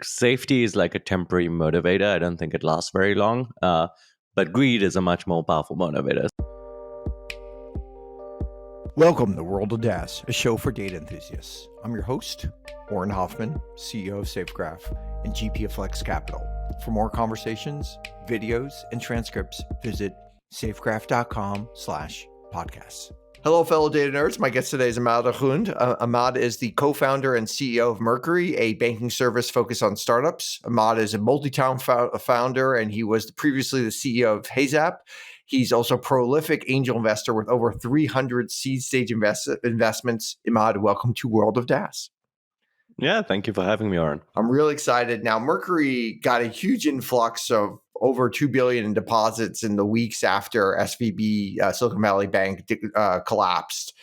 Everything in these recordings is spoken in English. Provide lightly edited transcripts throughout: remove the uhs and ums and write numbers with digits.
safety is like a temporary motivator. I don't think it lasts very long. But greed is a much more powerful motivator. Welcome to the World of DaaS, a show for data enthusiasts. I'm your host, Auren Hoffman, CEO of SafeGraph and GP of Flex Capital. For more conversations, videos, and transcripts, visit safegraph.com/podcasts. Hello, fellow data nerds. My guest today is Immad Akhund. Immad is the co-founder and CEO of Mercury, a banking service focused on startups. Immad is a multi-town founder, and he was previously the CEO of Hazap. He's also a prolific angel investor with over 300 seed stage investments. Immad, welcome to World of DaaS. Yeah, thank you for having me, Auren. I'm really excited. Now, Mercury got a huge influx of over $2 billion in deposits in the weeks after SVB, Silicon Valley Bank, collapsed.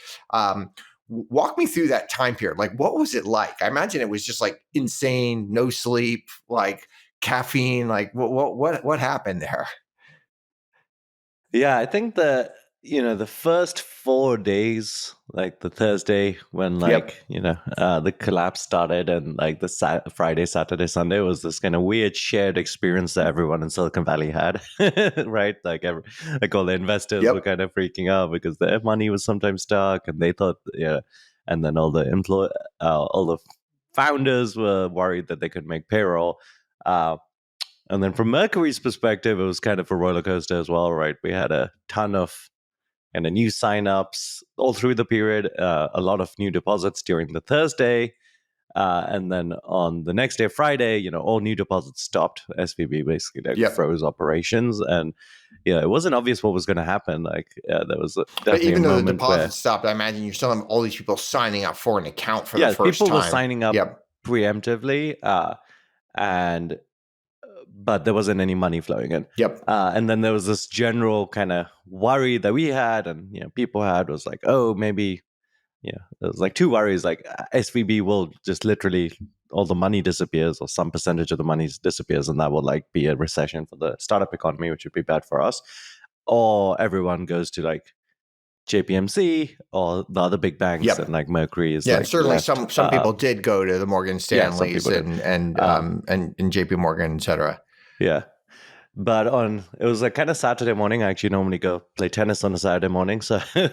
Walk me through that time period. Like, what was it like? I imagine it was just like insane, no sleep, like caffeine. Like, what happened there? Yeah, I think the first 4 days, like the Thursday when the collapse started, and like the Friday, Saturday, Sunday was this kind of weird shared experience that everyone in Silicon Valley had, right? Like all the investors were kind of freaking out because their money was sometimes stuck, and they thought, and then all the founders were worried that they could make payroll. And then from Mercury's perspective, it was kind of a roller coaster as well, right? We had a ton of new signups all through the period, a lot of new deposits during the Thursday. And then on the next day, Friday, all new deposits stopped. SVB basically froze operations. And it wasn't obvious what was going to happen. Like there was definitely even a though moment the deposits stopped, I imagine you still have all these people signing up for an account for the first time. People were signing up preemptively. But there wasn't any money flowing in. And then there was this general kind of worry that we had, and people had, was like, oh, maybe, there was like two worries, like SVB will just literally, all the money disappears, or some percentage of the money disappears, and that will like be a recession for the startup economy, which would be bad for us. Or everyone goes to like JPMC or the other big banks, and like Mercury is certainly left. Some people did go to the Morgan Stanleys and JP Morgan, et cetera. Yeah. But it was like kind of Saturday morning. I actually normally go play tennis on a Saturday morning. So we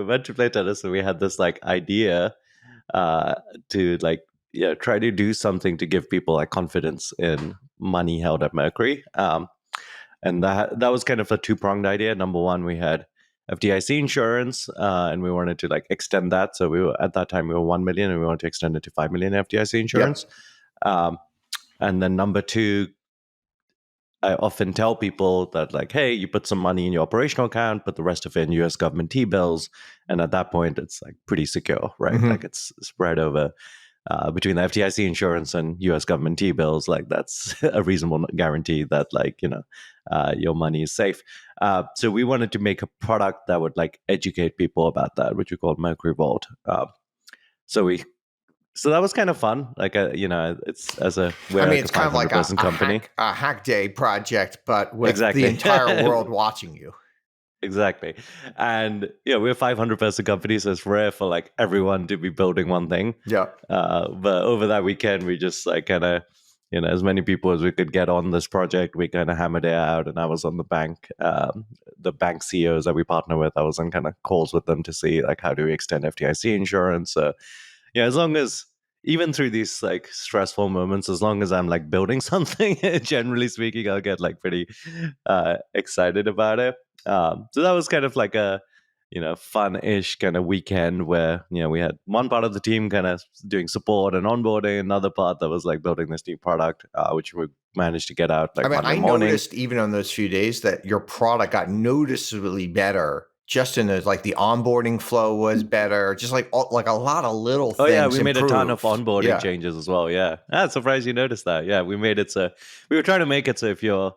went to play tennis, and we had this like idea to like, try to do something to give people like confidence in money held at Mercury. And that was kind of a two-pronged idea. Number one, we had FDIC insurance, and we wanted to like extend that. So at that time we were 1 million, and we wanted to extend it to 5 million FDIC insurance. And then number two, I often tell people that like, hey, you put some money in your operational account, put the rest of it in US government T-bills. And at that point, it's like pretty secure, right? Mm-hmm. Like it's spread over between the FDIC insurance and US government T-bills. Like that's a reasonable guarantee that like, your money is safe. So we wanted to make a product that would like educate people about that, which we called Mercury Vault. So that was kind of fun. Like, it's it's kind of like a hack day project, but with the entire world watching you. Exactly. And we're a 500-person company, so it's rare for like everyone to be building one thing. But over that weekend, we just like kind of, as many people as we could get on this project, we kind of hammered it out. And I was on the bank CEOs that we partner with. I was on kind of calls with them to see like, how do we extend FDIC insurance? As long as, even through these like stressful moments, as long as I'm like building something, generally speaking, I'll get like pretty excited about it. So that was kind of like a, fun-ish kind of weekend where, we had one part of the team kind of doing support and onboarding, another part that was like building this new product, which we managed to get out like Monday morning. I noticed even on those few days that your product got noticeably better. Just in the onboarding flow was better. Just like a lot of little things. Oh yeah, we made a ton of onboarding changes as well. Yeah, I'm surprised you noticed that. Yeah, we made it so we were trying to make it so if you're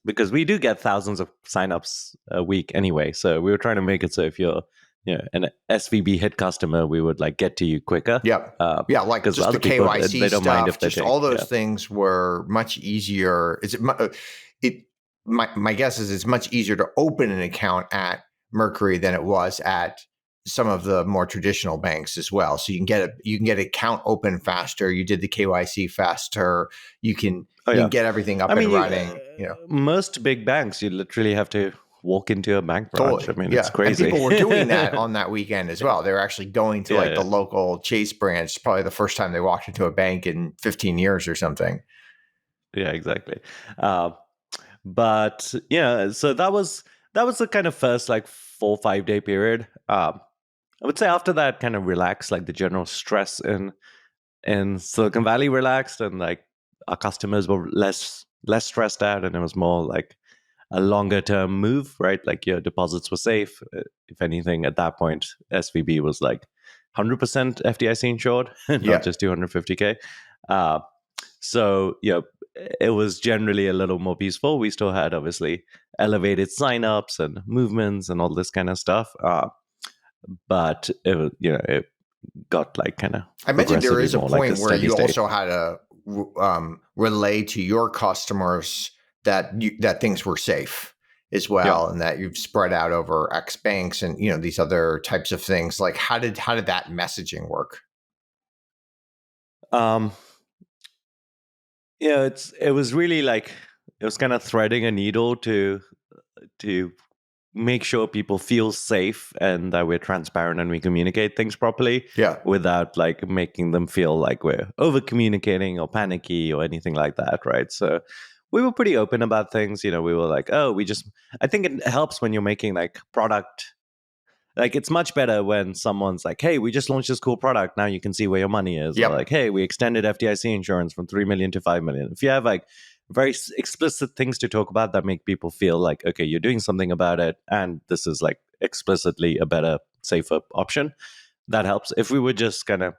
because we do get thousands of signups a week anyway. So we were trying to make it so if you're an SVB hit customer, we would like get to you quicker. Like just the KYC they don't stuff. Mind if just all those things were much easier. My guess is it's much easier to open an account at Mercury than it was at some of the more traditional banks as well. So you can get account open faster. You did the KYC faster. Oh You can yeah. get everything I up and mean, running. most big banks, you literally have to walk into a bank branch. I Totally. mean, it's Yeah. And crazy. people were doing that on that weekend as well. They were actually going to Yeah, like the yeah, local Chase branch, probably the first time they walked into a bank in 15 years or something. yeah, exactly. Uh, but yeah, so that was the kind of first like 4 or 5 day period. I would say after that kind of relaxed, like the general stress in Silicon Valley relaxed, and like our customers were less stressed out, and it was more like a longer term move, right? Like your deposits were safe. If anything, at that point, SVB was like 100% FDIC insured, not Yeah. just 250K. Uh, so yeah, it was generally a little more peaceful. We still had obviously elevated signups and movements and all this kind of stuff. But it got like kind of I mentioned there progressively is a more like a point where steady you state. also had to relay to your customers that things were safe as Yeah. well, and that you've spread out over X banks and these other types of things. Like how did that messaging work? Um, it was really like it was kind of threading a needle to make sure people feel safe and that we're transparent and we communicate things properly Yeah. without like making them feel like we're over communicating or panicky or anything like that, right? So we were pretty open about things. We were like, oh, I think it helps when you're making like product. Like it's much better when someone's like, "Hey, we just launched this cool product. Now you can see where your money is." Or like, Yep. "Hey, we extended FDIC insurance from 3 million to 5 million." If you have like very explicit things to talk about that make people feel like, okay, you're doing something about it, and this is like explicitly a better, safer option, that helps. If we were just kind of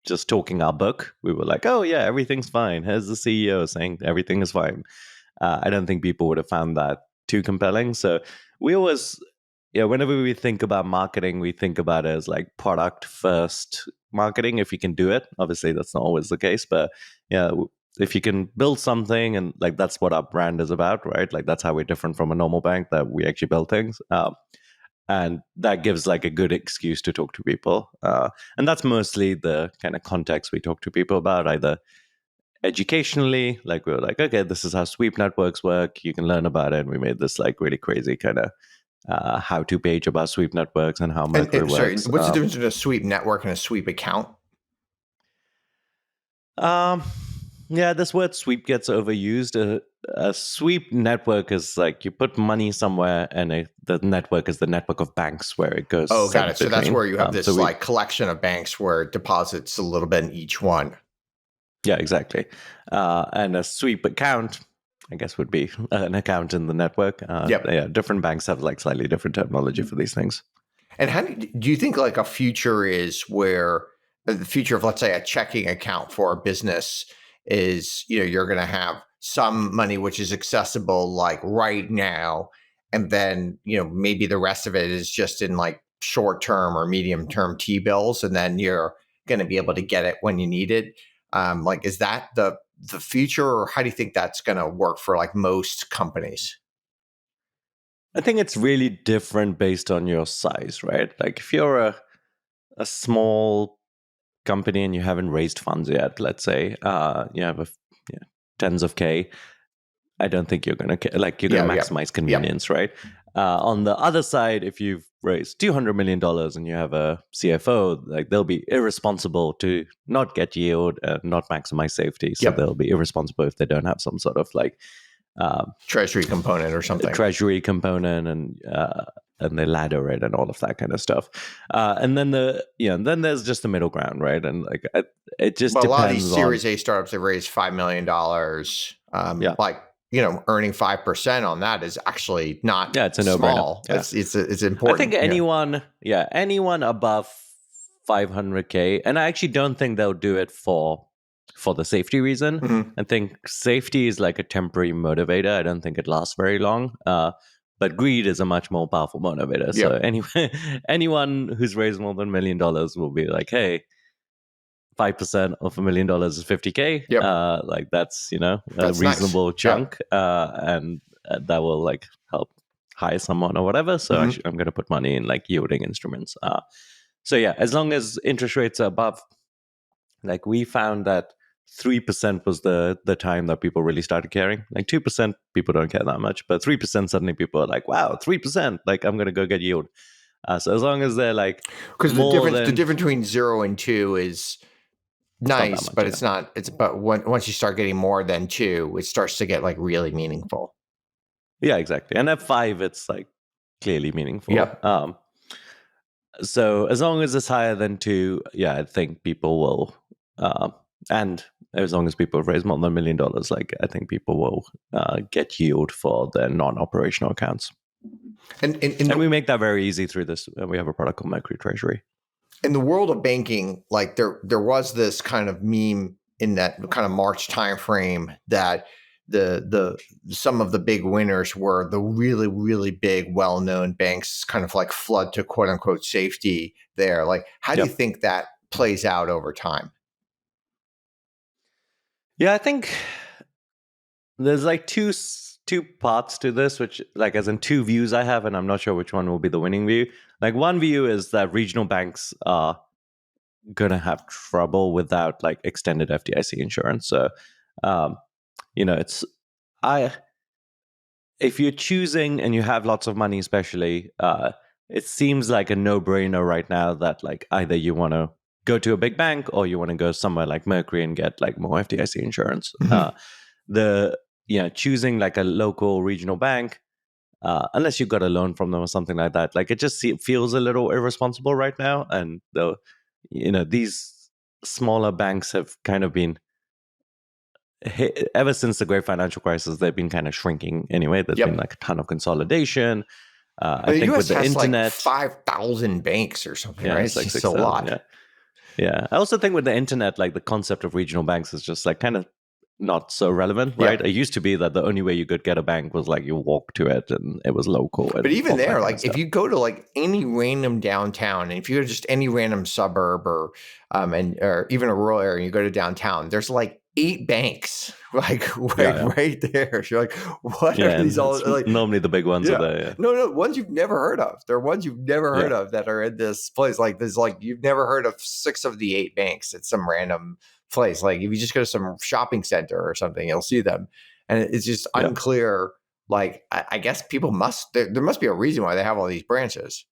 just talking our book, we were like, "Oh yeah, everything's fine." Here's the CEO saying everything is fine. I don't think people would have found that too compelling. So we always, yeah, whenever we think about marketing, we think about it as like product first marketing. If you can do it, obviously that's not always the case, but yeah, if you can build something, and like that's what our brand is about, right? Like that's how we're different from a normal bank, that we actually build things. And that gives like a good excuse to talk to people. And that's mostly the kind of context we talk to people about, either educationally, like we were like, okay, this is how sweep networks work. You can learn about it. And we made this like really crazy kind of how-to page about sweep networks and how Mercury And sorry, works. what's the difference between a sweep network and a sweep account? Um, yeah, this word sweep gets overused. A sweep network is like you put money somewhere, and the network is the network of banks where it goes Oh, got sent it. So that's between. where you have So this we, like collection of banks where it deposits a little bit in each one. yeah, exactly. And a sweep account, I guess, would be an account in the network. Yep. Yeah, different banks have like slightly different terminology for these things. And how do you think like a future is where the future of, let's say, a checking account for a business is, you're going to have some money which is accessible like right now. And then, maybe the rest of it is just in like short term or medium term T bills. And then you're going to be able to get it when you need it. Like, is that the future, or how do you think that's going to work for like most companies? I think it's really different based on your size, right? Like if you're a small company and you haven't raised funds yet, let's say, you have yeah, tens of K, I don't think you're going to like you're going Yeah. to Yep. maximize Yep. convenience, right? On the other side, if you've raised $200 million and you have a CFO, like they'll be irresponsible to not get yield and not maximize safety. So Yep. they'll be irresponsible if they don't have some sort of like um, Treasury component or something. treasury component, and they ladder it and all of that kind of stuff. And then there's just the middle ground, right? And like it just But a lot of these depends on, Series A startups have raised $5 million. yeah, Like, earning 5% on that is actually not yeah, it's a no-brainer. small. Yeah, It's I think important. Yeah. anyone above 500K, and I actually don't think they'll do it for the safety reason. Mhm. I think safety is like a temporary motivator. I don't think it lasts very long. But greed is a much more powerful motivator. So Yep. anyway, anyone who's raised more than $1 million will be like, hey, 5% of $1 million is 50K. Yep. Like that's a That's nice. reasonable Yeah. chunk, and that will like help hire someone or whatever. So Mhm. I'm going to put money in like yielding instruments. So yeah, as long as interest rates are above, like we found that 3% was the time that people really started caring. Like 2% people don't care that much, but 3% suddenly people are like, wow, 3%, like I'm going to go get yield. So as long as they're like Because more the than, difference between 0 and 2 is it's not that nice, much. but Yeah. it's not. It's but once you start getting more than 2, it starts to get like really meaningful. Yeah, exactly. And at 5, it's like clearly meaningful. Yep. So as long as it's higher than 2, yeah, I think people will, and as long as people raise more than $1 million, like I think people will get yield for their non-operational accounts. And in And the we make that very easy through this. We have a product called Mercury Treasury. in the world of banking, like there was this kind of meme in that kind of March timeframe that the some of the big winners were the really really big well known banks kind of like flood to quote unquote safety there. Like, how do you Yep. think that plays out over time? Yeah, I think there's like two parts to this, which like as in two views I have, and I'm not sure which one will be the winning view. Like one view is that regional banks are gonna have trouble without like extended FDIC insurance. So, um, it's I if you're choosing and you have lots of money, especially, it seems like a no-brainer right now that like either you want to go to a big bank or you want to go somewhere like Mercury and get like more FDIC insurance. Mhm. The choosing like a local regional bank, unless you got a loan from them or something like that, like it just feels a little irresponsible right now. And the these smaller banks have kind of been ever since the great financial crisis, they've been kind of shrinking anyway. There's been Yep. like a ton of consolidation. I The think with U.S. the has like internet, 5,000 banks or something, yeah, right? it's It's like just a 6,000. lot. Yeah. Yeah. I also think with the internet, like the concept of regional banks is just like kind of not so relevant, right? It Yep. used to be that the only way you could get a bank was like you walk to it and it was local But and even all that there, kind of like if stuff. you go to like any random downtown, and if you go to just any random suburb or even a rural area, and you go to downtown, there's like 8 banks, like Yeah. Yeah. right there. You're like, what are Yeah. these And all it's like? normally the big ones are Yeah, there. no, ones you've never heard of. There are ones you've never Yeah. heard of that are in this place. Like there's like you've never heard of 6 of the 8 banks at some random place. Like if you just go to some shopping center or something, you'll see them, and it's just Yeah. Yeah. unclear. Like I guess people must there must be a reason why they have all these branches.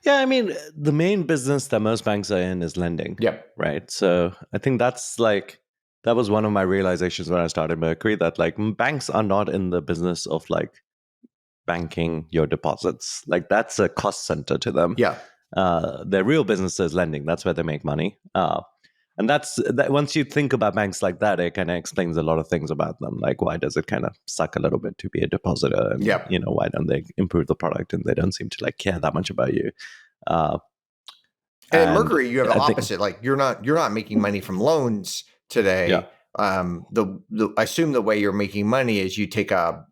Yeah, I mean, the main business that most banks are in is lending, Yep. right? So I think that was one of my realizations when I started Mercury that like banks are not in the business of like banking your deposits. Like that's a cost center to them. Yeah. Their real business is lending. That's where they make money. And that's that. Once you think about banks like that, it kind of explains a lot of things about them. Like why does it kind of suck a little bit to be a depositor, and Yep. why don't they improve the product and they don't seem to like care that much about you. Uh, And at and Mercury, you have the I think, opposite. Like you're not making money from loans yeah, today. The I assume the way you're making money is you take a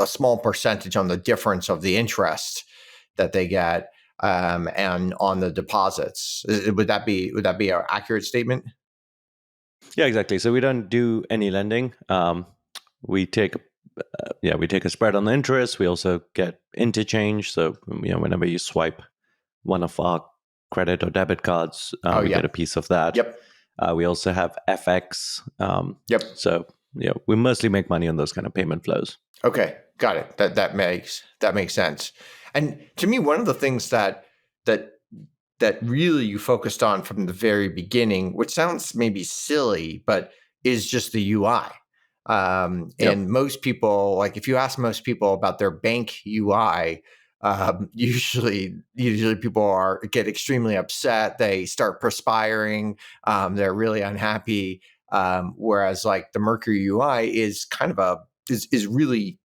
small percentage on the difference of the interest that they get, and on the deposits. Would that be an accurate statement? yeah, exactly. So we don't do any lending. We take, we take a spread on the interest. We also get interchange. So whenever you swipe one of our credit or debit cards, Oh, we get a yep, piece of that. yep, We also have FX. yep. So we mostly make money on those kind of payment flows. Okay, got it. That makes sense. And to me, one of the things that that really you focused on from the very beginning, which sounds maybe silly, but is just the UI. Yep. And most people, like if you ask most people about their bank UI, usually people get extremely upset. They start perspiring. They're really unhappy. Whereas like the Mercury UI is kind of is really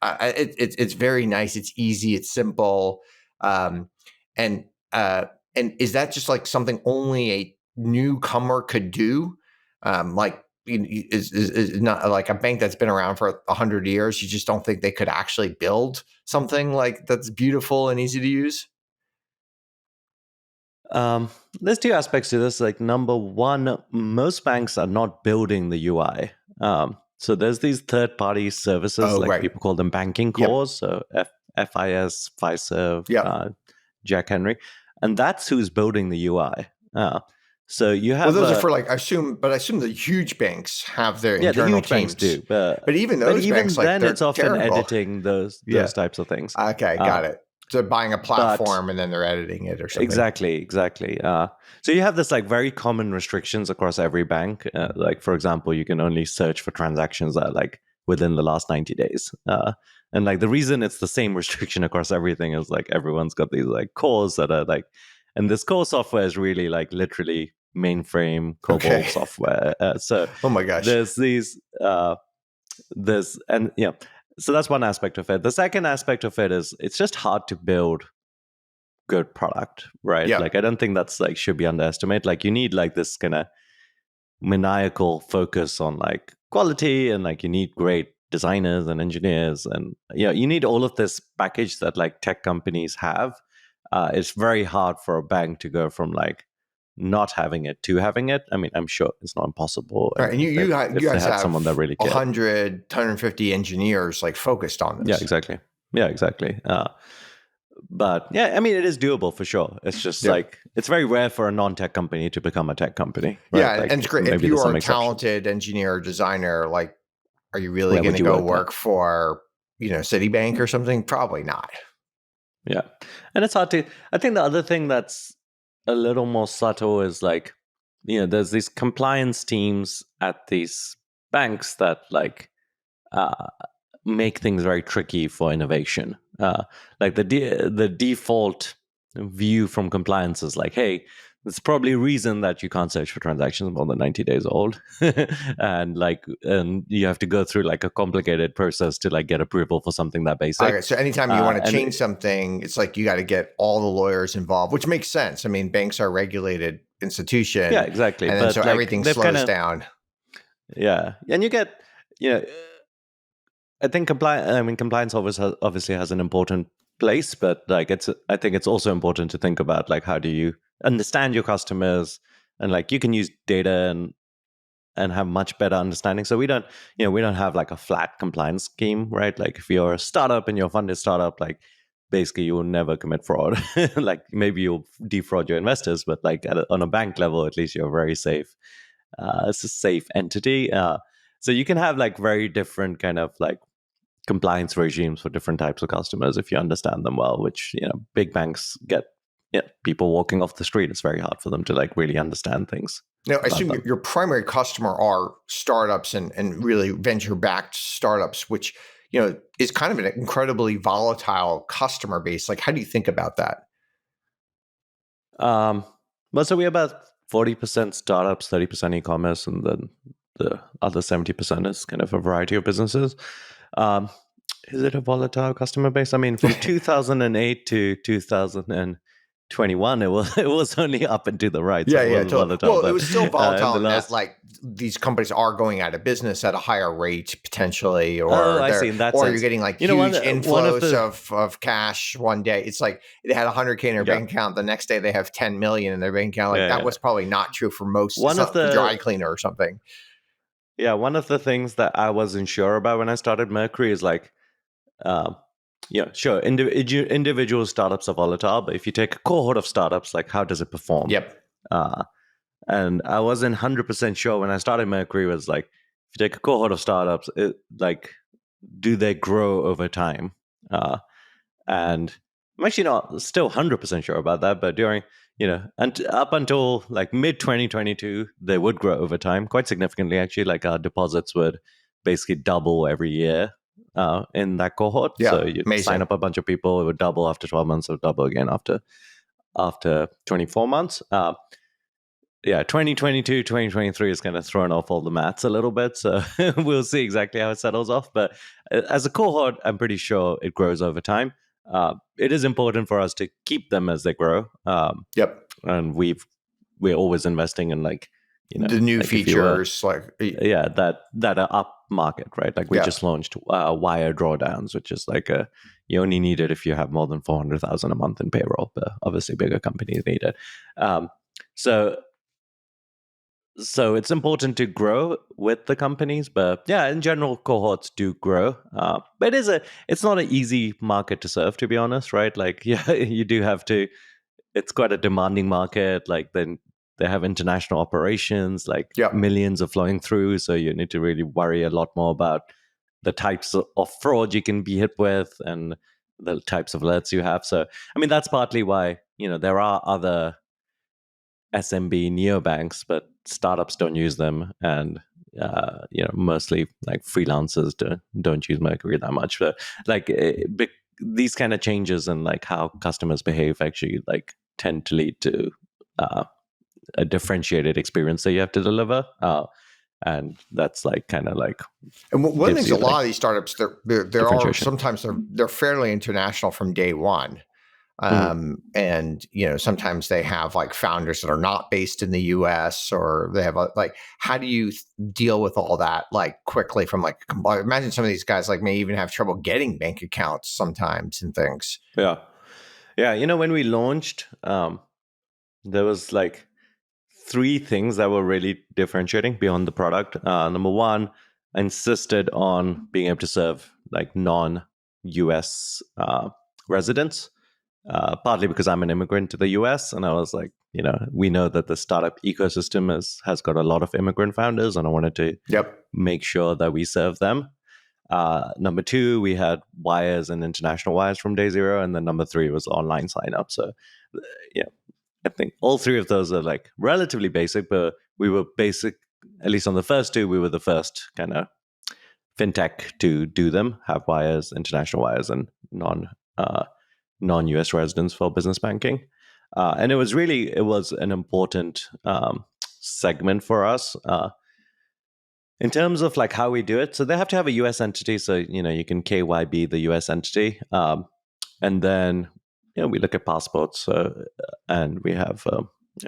it's very nice. It's easy. It's simple. Um, and uh, and is that just like something only a newcomer could do? Like is not like a bank that's been around for 100 years. You just don't think they could actually build something like that's beautiful and easy to use? Um, there's two aspects to this. Like number one, most banks are not building the UI. So there's these third-party services, Oh, like right. people call them banking Yep. cores, so FIS, Fiserv, Yep. Jack Henry, and that's who's building the UI. So you Well, have those are for like, I assume the huge banks have their yeah, the internal huge banks teams, do, but but even but those banks, even like, then, it's they're often terrible. editing Yeah. those types of things. Okay, Uh, got it. So buying a but platform and then they're editing it or something. exactly. So you have this like very common restrictions across every bank. Like for example, you can only search for transactions that are like within the last 90 days. And like the reason it's the same restriction across everything is like everyone's got these like cores that are like, and this core software is really like literally mainframe COBOL Okay. software. So Oh my gosh. there's these there's and yeah. So that's one aspect of it. The second aspect of it is it's just hard to build good product, right? Yeah. Like I don't think that's like should be underestimated. Like you need like this kind of maniacal focus on like quality, and like you need great designers and engineers, and you need all of this package that like tech companies have. It's very hard for a bank to go from like not having it to having it. I mean, I'm sure it's not impossible, All right. and And you if they guys had someone that have really cared. 150 engineers like focused on Yeah, this. exactly. Yeah, exactly. But yeah, I mean, it is doable for sure. It's just Yeah. like it's very rare for a non-tech company to become a tech company, Yeah. right? And Like it's great. If maybe you there's are some a exceptions. talented engineer or designer, like, are you really Where going would to you go work then? work for, Citibank or something? Probably not. Yeah, and it's hard to. I think the other thing that's a little more subtle is like, there's these compliance teams at these banks that like uh, make things very tricky for innovation. Like the default view from compliance is like, hey, there's probably a reason that you can't search for transactions more than 90 days old, and you have to go through like a complicated process to like get approval for something that basic. Okay, so anytime you want to And change something, it's like you got to get all the lawyers involved, which makes sense. I mean, banks are a regulated yeah, institution, exactly. and then so But like everything they've kind slows of down. yeah, and you get you know I think compliance. I mean, compliance obviously has an important place, but like I think it's also important to think about like how do you understand your customers, and like you can use data and have much better understanding. So we don't have like a flat compliance scheme, right? Like if you're a startup and you're a funded startup, like basically you will never commit fraud. Like maybe you'll defraud your investors, but like on a bank level, at least you're very safe. It's a safe entity. So you can have like very different kind of like compliance regimes for different types of customers if you understand them well, which big banks get people walking off the street. It's very hard for them to like really understand things Now, I about assume them. your primary customer are startups and really venture-backed startups, which, is kind of an incredibly volatile customer base. Like, how do you think about that? um but so we're about 40% startups, 30% e-commerce, and then the other 70% is kind of a variety of businesses. um is it a volatile customer base? I mean, from 2008 to 2021, it was only up and to the right, so Yeah, it yeah, wasn't totally. volatile. Well, it But was still in volatile the in that, last like, these companies are going out of business at a higher rate potentially, oh, or I see, in that you're sense. getting like One huge one of inflows the of cash one day. It's like they had 100K in their yeah bank account, the next day they have 10 million in their bank account. Like, yeah that yeah was probably not true for most. It's one of not the dry the cleaner or something. one of the things that I wasn't sure about when I started Mercury is like, um, sure, individual startups are volatile, but if you take a cohort of startups, like how does it perform? Yep. Uh, and I wasn't 100% sure when I started Mercury was like, if you take a cohort of startups, like, do they grow over time? Uh, and I'm actually not still 100% sure about that, but during, and up until like mid 2022, they would grow over time quite significantly, actually. Like our deposits would basically double every year in that cohort. Yeah. So you'd sign Amazing. up a bunch of people, it would double after 12 months, it would double again after 24 months. Yeah, 2022, 2023 is kind of throwing off all the maths a little bit. So we'll see exactly how it settles off. But as a cohort, I'm pretty sure it grows over time. It is important for us to keep them as they grow. Yep. And we're always investing in like, The new like if you were, features, like, yeah, that are up market, right? Like we yeah. just launched wire drawdowns, which is like you only need it if you have more than 400,000 a month in payroll, but obviously bigger companies need it. So So it's important to grow with the companies, but yeah, in general, cohorts do grow. But it's not an easy market to serve, to be honest, right? Like, yeah, you do have to. It's quite a demanding market. Like, then they have international operations, like Yep. millions are flowing through, so you need to really worry a lot more about the types of fraud you can be hit with and the types of alerts you have. So, I mean, that's partly why there are other SMB neobanks, but startups don't use them, and mostly like freelancers don't use Mercury that much. But like these kind of changes in like how customers behave actually like tend to lead to uh, a differentiated experience that you have to deliver, and that's like kind of like And one of the gives things, a you lot like of these startups, there are differentiation. sometimes they're fairly international from day one. Mhm. And sometimes they have like founders that are not based in the US, or they have like, how do you deal with all that like quickly from like, I imagine some of these guys like may even have trouble getting bank accounts sometimes and things. Yeah, yeah. When we launched, there was like three things that were really differentiating beyond the product. Number one, I insisted on being able to serve like non-US residents, partly because I'm an immigrant to the US, and I was like, we know that the startup ecosystem has got a lot of immigrant founders, and I wanted to Yep. make sure that we serve them. Number two, we had wires and international wires from day zero, and then number three was online sign up. So, yeah, I think all three of those are like relatively basic, but we were basic, at least on the first two, we were the first kind of fintech to do them, have wires, international wires, and uh, non-US residents for business banking. And it was an important segment for us in terms of like how we do it. So they have to have a US entity. So, you can KYB the US entity. And then we look at passports and we have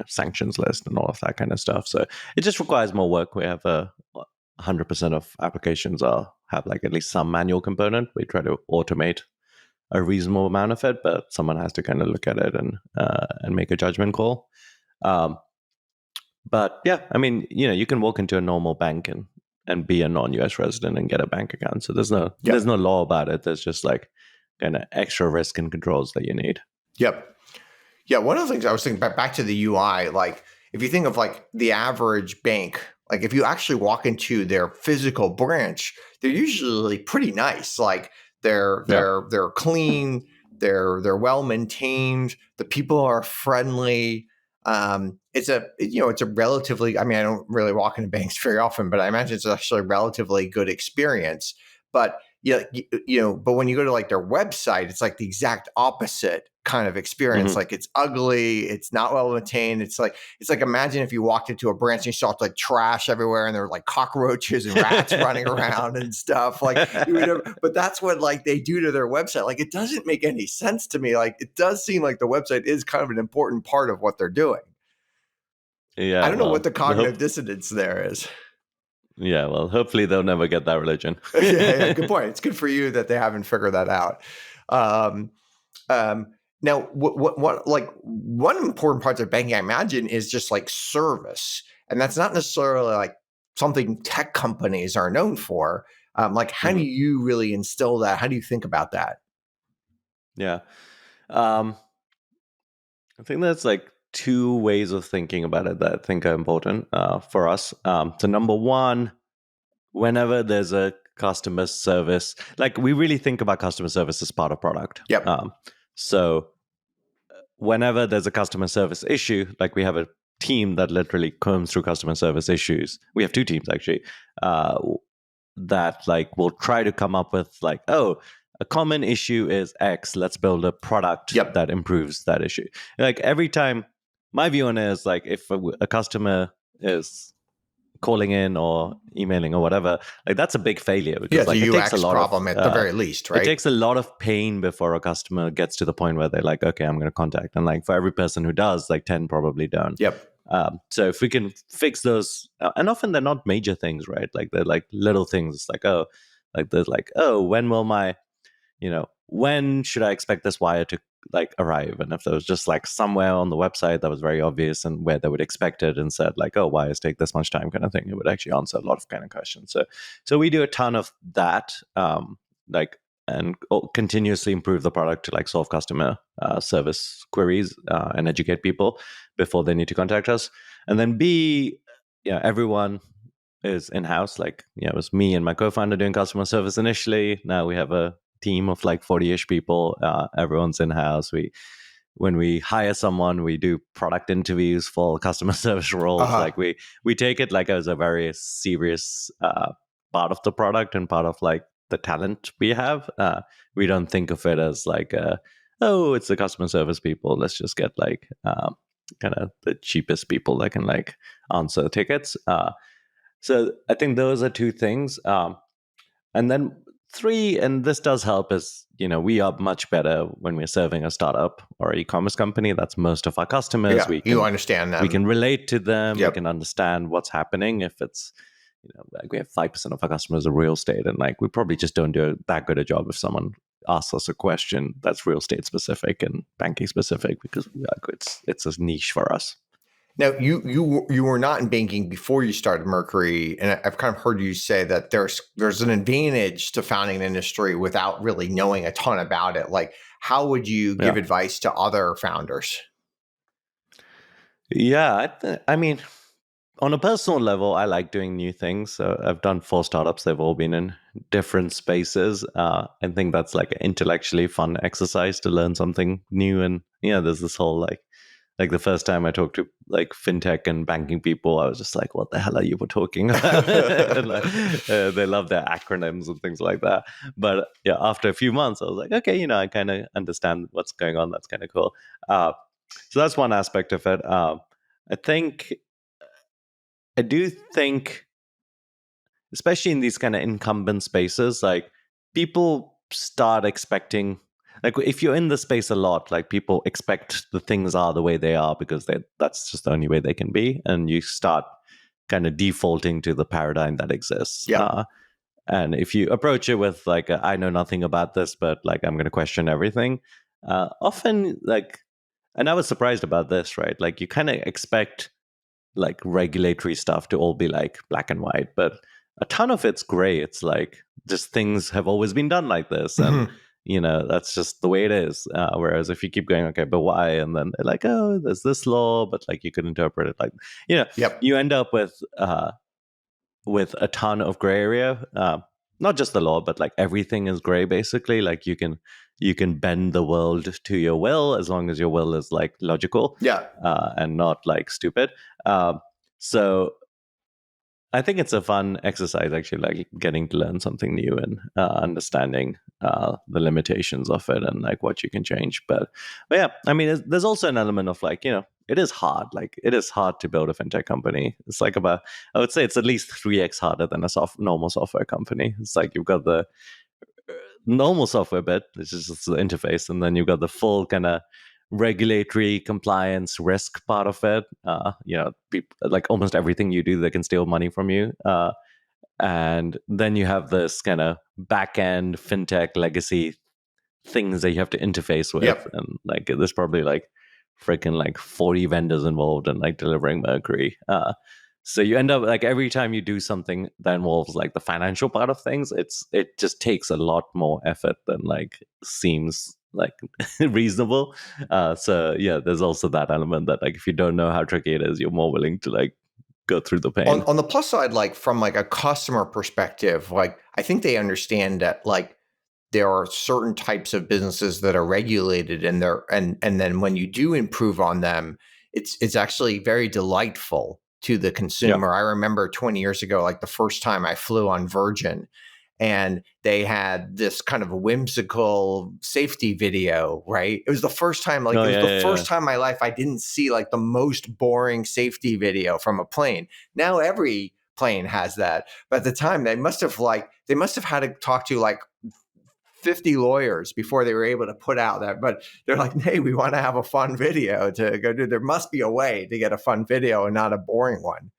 sanctions list and all of that kind of stuff. So it just requires more work. We have 100% of applications have like at least some manual component. We try to automate a reasonable amount of it, but someone has to kind of look at it and make a judgment call. Um, but yeah, I mean, you can walk into a normal bank and be a non-US resident and get a bank account. So there's Yep. no law about it. There's just like kind of extra risk and controls that you need. Yep. Yeah, one of the things I was thinking back to the UI, like if you think of like the average bank, like if you actually walk into their physical branch, they're usually pretty nice. Like they're Yeah. they're they're clean, they're well maintained, the people are friendly. It's a relatively, I mean, I don't really walk into banks very often, but I imagine it's actually a relatively good experience. But yeah, but when you go to like their website, it's like the exact opposite kind of experience. Hmm. Like it's ugly, it's not well maintained. It's like imagine if you walked into a branch and you saw like trash everywhere and there were like cockroaches and rats running around and stuff. Like but that's what like they do to their website. Like it doesn't make any sense to me. Like it does seem like the website is kind of an important part of what they're doing. I Yeah, don't know what well, the cognitive dissonance there is. hopefully they'll never get that religion. Yeah, good point. It's good for you that they haven't figured that out. Um, now, what like one important part of banking, I imagine, is just like service, and that's not necessarily like something tech companies are known for. Like, how do Mhm. you really instill that? How do you think about that? Yeah. Um, I think there's like two ways of thinking about it that I think are important for us. So, number one, whenever there's a customer service, like we really think about customer service as part of product. Yep. So, whenever there's a customer service issue, like we have a team that literally combs through customer service issues. We have two teams actually that like will try to come up with like, oh, a common issue is X. Let's build a product Yep. that improves that issue. Like every time, my view on it is like if a customer is calling in or emailing or whatever, like that's a big failure Yeah, because it's a like UX problem at the very least, it right? takes a lot of pain before a customer gets to the point where they're like, okay, I'm going to contact. And like for every person who does, like 10 probably don't. Yep. So if we can fix those, and often they're not major things, right? Like they're like little things, like like there's like, oh, when should I expect this wire to like arrive, and if there was just like somewhere on the website that was very obvious and where they would expect it and said like, oh, why is take this much time kind of thing, it would actually answer a lot of kind of questions. So we do a ton of that, like, and continuously improve the product to like solve customer service queries and educate people before they need to contact us. And then B, yeah, everyone is in house. Like, it was me and my co-founder doing customer service initially. Now we have a team of like 40-ish people. Everyone's in house. When we hire someone, we do product interviews for customer service roles. Uh-huh. Like we take it like as a very serious part of the product and part of like the talent we have. We don't think of it as like oh, it's the customer service people, let's just get like kind of the cheapest people that can like answer tickets. So I think those are two things. And then three, and this does help, is we are much better when we're serving a startup or e-commerce company. That's most of our customers. Yeah, We you can understand we them. can relate to them. We Yep. can understand what's happening. If it's like we have 5% of our customers are real estate, and like we probably just don't do that good a job if someone asks us a question that's real estate specific and banking specific, because it's a niche for us. Now, you were not in banking before you started Mercury, and I've kind of heard you say that there's an advantage to founding an industry without really knowing a ton about it. Like, how would you give Yeah. advice to other founders? Yeah, I mean, on a personal level, I like doing new things. So I've done 4 startups. They've all been in different spaces. I think that's like an intellectually fun exercise to learn something new. And there's this whole like the first time I talked to like fintech and banking people, I was just like, what the hell are you talking about? And, like, they love their acronyms and things like that. But yeah, after a few months, I was like, okay, I kind of understand what's going on. That's kind of cool. So that's one aspect of it. I think I do think, especially in these kind of incumbent spaces, like people start expecting, like if you're in the space a lot, like people expect the things are the way they are because that's just the only way they can be, and you start kind of defaulting to the paradigm that exists. Yeah. And if you approach it with like, I know nothing about this, but like I'm going to question everything, often like, and I was surprised about this, right? Like you kind of expect like regulatory stuff to all be like black and white, but a ton of it's gray. It's like just things have always been done like this, and Mhm. that's just the way it is. Whereas if you keep going, okay, but why? And then they're like, oh, there's this law, but like you could interpret it like, Yep. you end up with a ton of gray area. Not just the law, but like everything is gray basically. Like you can bend the world to your will as long as your will is like logical Yeah. and not like stupid. Um, so I think it's a fun exercise, actually, like getting to learn something new and understanding the limitations of it and like what you can change. But yeah, I mean, there's also an element of like, it is hard. Like it is hard to build a fintech company. It's like I would say it's at least 3x harder than a normal software company. It's like you've got the normal software bit, which is just the interface, and then you've got the full kind of regulatory compliance risk part of it. People, like almost everything you do, they can steal money from you. And then you have this kind of back end fintech legacy things that you have to interface with, Yep. and like there's probably like freaking like 40 vendors involved in like delivering Mercury. So you end up like every time you do something that involves like the financial part of things, it just takes a lot more effort than like seems like reasonable. So yeah, there's also that element that like if you don't know how tricky it is, you're more willing to like go through the On pain. on the plus side, like from like a customer perspective, like I think they understand that like there are certain types of businesses that are regulated and they're and then when you do improve on them, it's actually very delightful to the Yeah. consumer. I remember 20 years ago, like the first time I flew on Virgin, and they had this kind of a whimsical safety video, right? It was the first time, like Oh it was yeah, the yeah, yeah. first time in my life I didn't see like the most boring safety video from a plane. Now every plane has that. But at the time they must have had to talk to like 50 lawyers before they were able to put out that. But they're like, hey, we want to have a fun video to go do. There must be a way to get a fun video and not a boring one.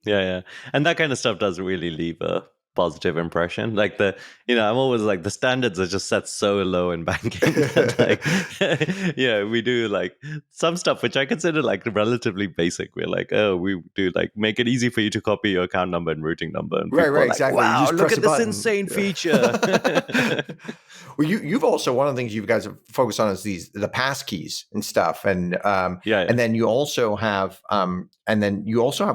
Yeah, yeah. And that kind of stuff does really leave a positive impression. Like I'm always like the standards are just set so low in banking that like, we do like some stuff which I consider like relatively basic. We're like, oh, we do like make it easy for you to copy your account number and routing number, and Right, people are right, like, exactly. You wow, just look press at a this button. insane feature. Well, you've also, one of the things you guys have focused on is the pass keys and stuff, Yeah. and then you also have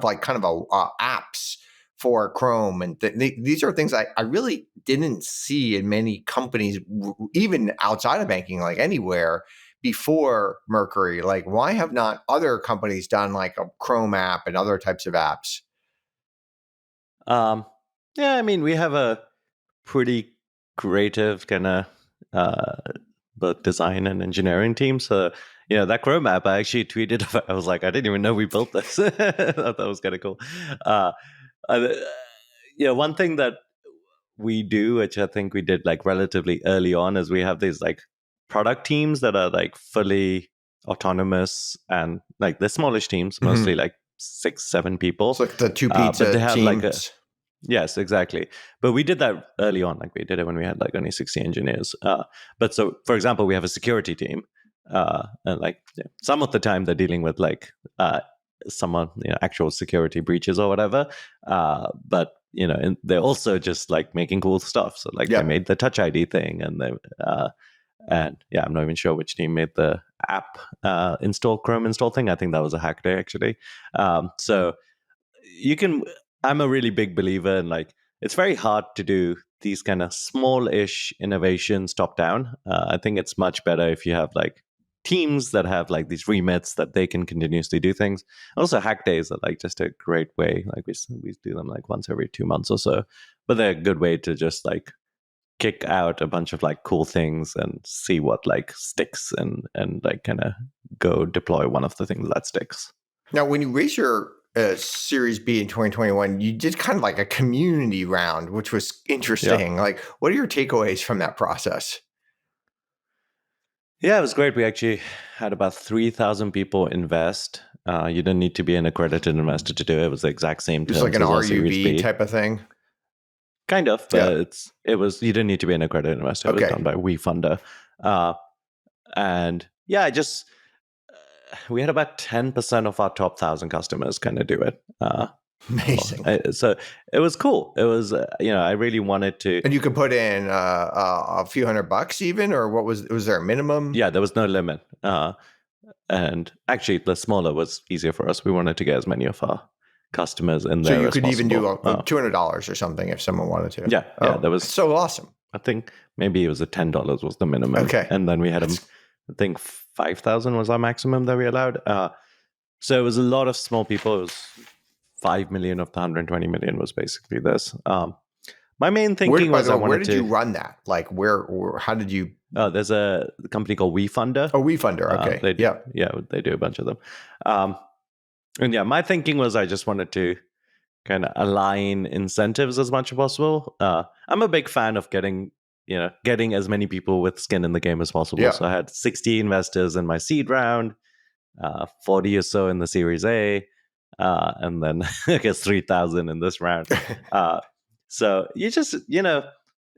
like kind of apps for Chrome, and these are things I really didn't see in many companies, even outside of banking, like anywhere before Mercury. Like, why have not other companies done like a Chrome app and other types of apps? um, yeah, I mean, we have a pretty creative kind of uh, both design and engineering team. So, that Chrome app, I actually tweeted about. I was like, I didn't even know we built this. I thought that was kind of cool. Uh, uh, one thing that we do, which I think we did like relatively early on, is we have these like product teams that are like fully autonomous, and like they're smallish teams, mostly like 6, 7 It's people. like the two But pizza they have like a teams. Yes, exactly. But we did that early on. Like we did it when we had like only 60 engineers. But so, for example, we have a security team, and like some of the time they're dealing with like someone, actual security breaches or whatever. But and they're also just like making cool stuff. So like they Yep. made the Touch ID thing, and yeah, I'm not even sure which team made the app Chrome install thing. I think that was a hack day actually. So you can I'm a really big believer in like it's very hard to do these kind of small-ish innovations top down. I think it's much better if you have like teams that have like these remits that they can continuously do things. Also, hack days are like just a great way. Like we do them like once every 2 months or so, but they're a good way to just like kick out a bunch of like cool things and see what like sticks, and like kind of go deploy one of the things that sticks. Now, when you raised your Series B in 2021, you did kind of like a community round, which was Yeah. interesting. Like, what are your takeaways from that process? Yeah, it was great. We actually had about 3,000 people invest. You didn't need to be an accredited investor to do it. It was the exact same Just like terms an as our Series RUV B. type of thing. Kind of, Yeah. but it was you didn't need to be an accredited investor. It was Okay. done by WeFunder. Uh, and yeah, we had about 10% of our top 1,000 customers kind of do it. Amazing. So it was cool. It was, I really wanted to. And you could put in a few $100 even, or was there a minimum? Yeah, there was no limit. And actually, the smaller was easier for us. We wanted to get as many of our customers in So there you as could even do possible. $200 or something if someone wanted to. Yeah, Oh, there that's was. so awesome. I think maybe it was a $10 was the minimum, Okay. and then we had That's I think 5,000 was our maximum that we allowed. So it was a lot of small people. It was 5 million of the 120 million was basically this. My main thinking By was the I way, where wanted did you to. run that? Like, how did you? There's a company called WeFunder. Oh, WeFunder. Okay. They Yeah. they do a bunch of them. Um, and yeah, my thinking was I just wanted to kind of align incentives as much as possible. I'm a big fan of getting as many people with skin in the game as possible. Yeah. So I had 60 investors in my seed round, 40 or so in the Series A, and then I guess 3,000 in this round. So you just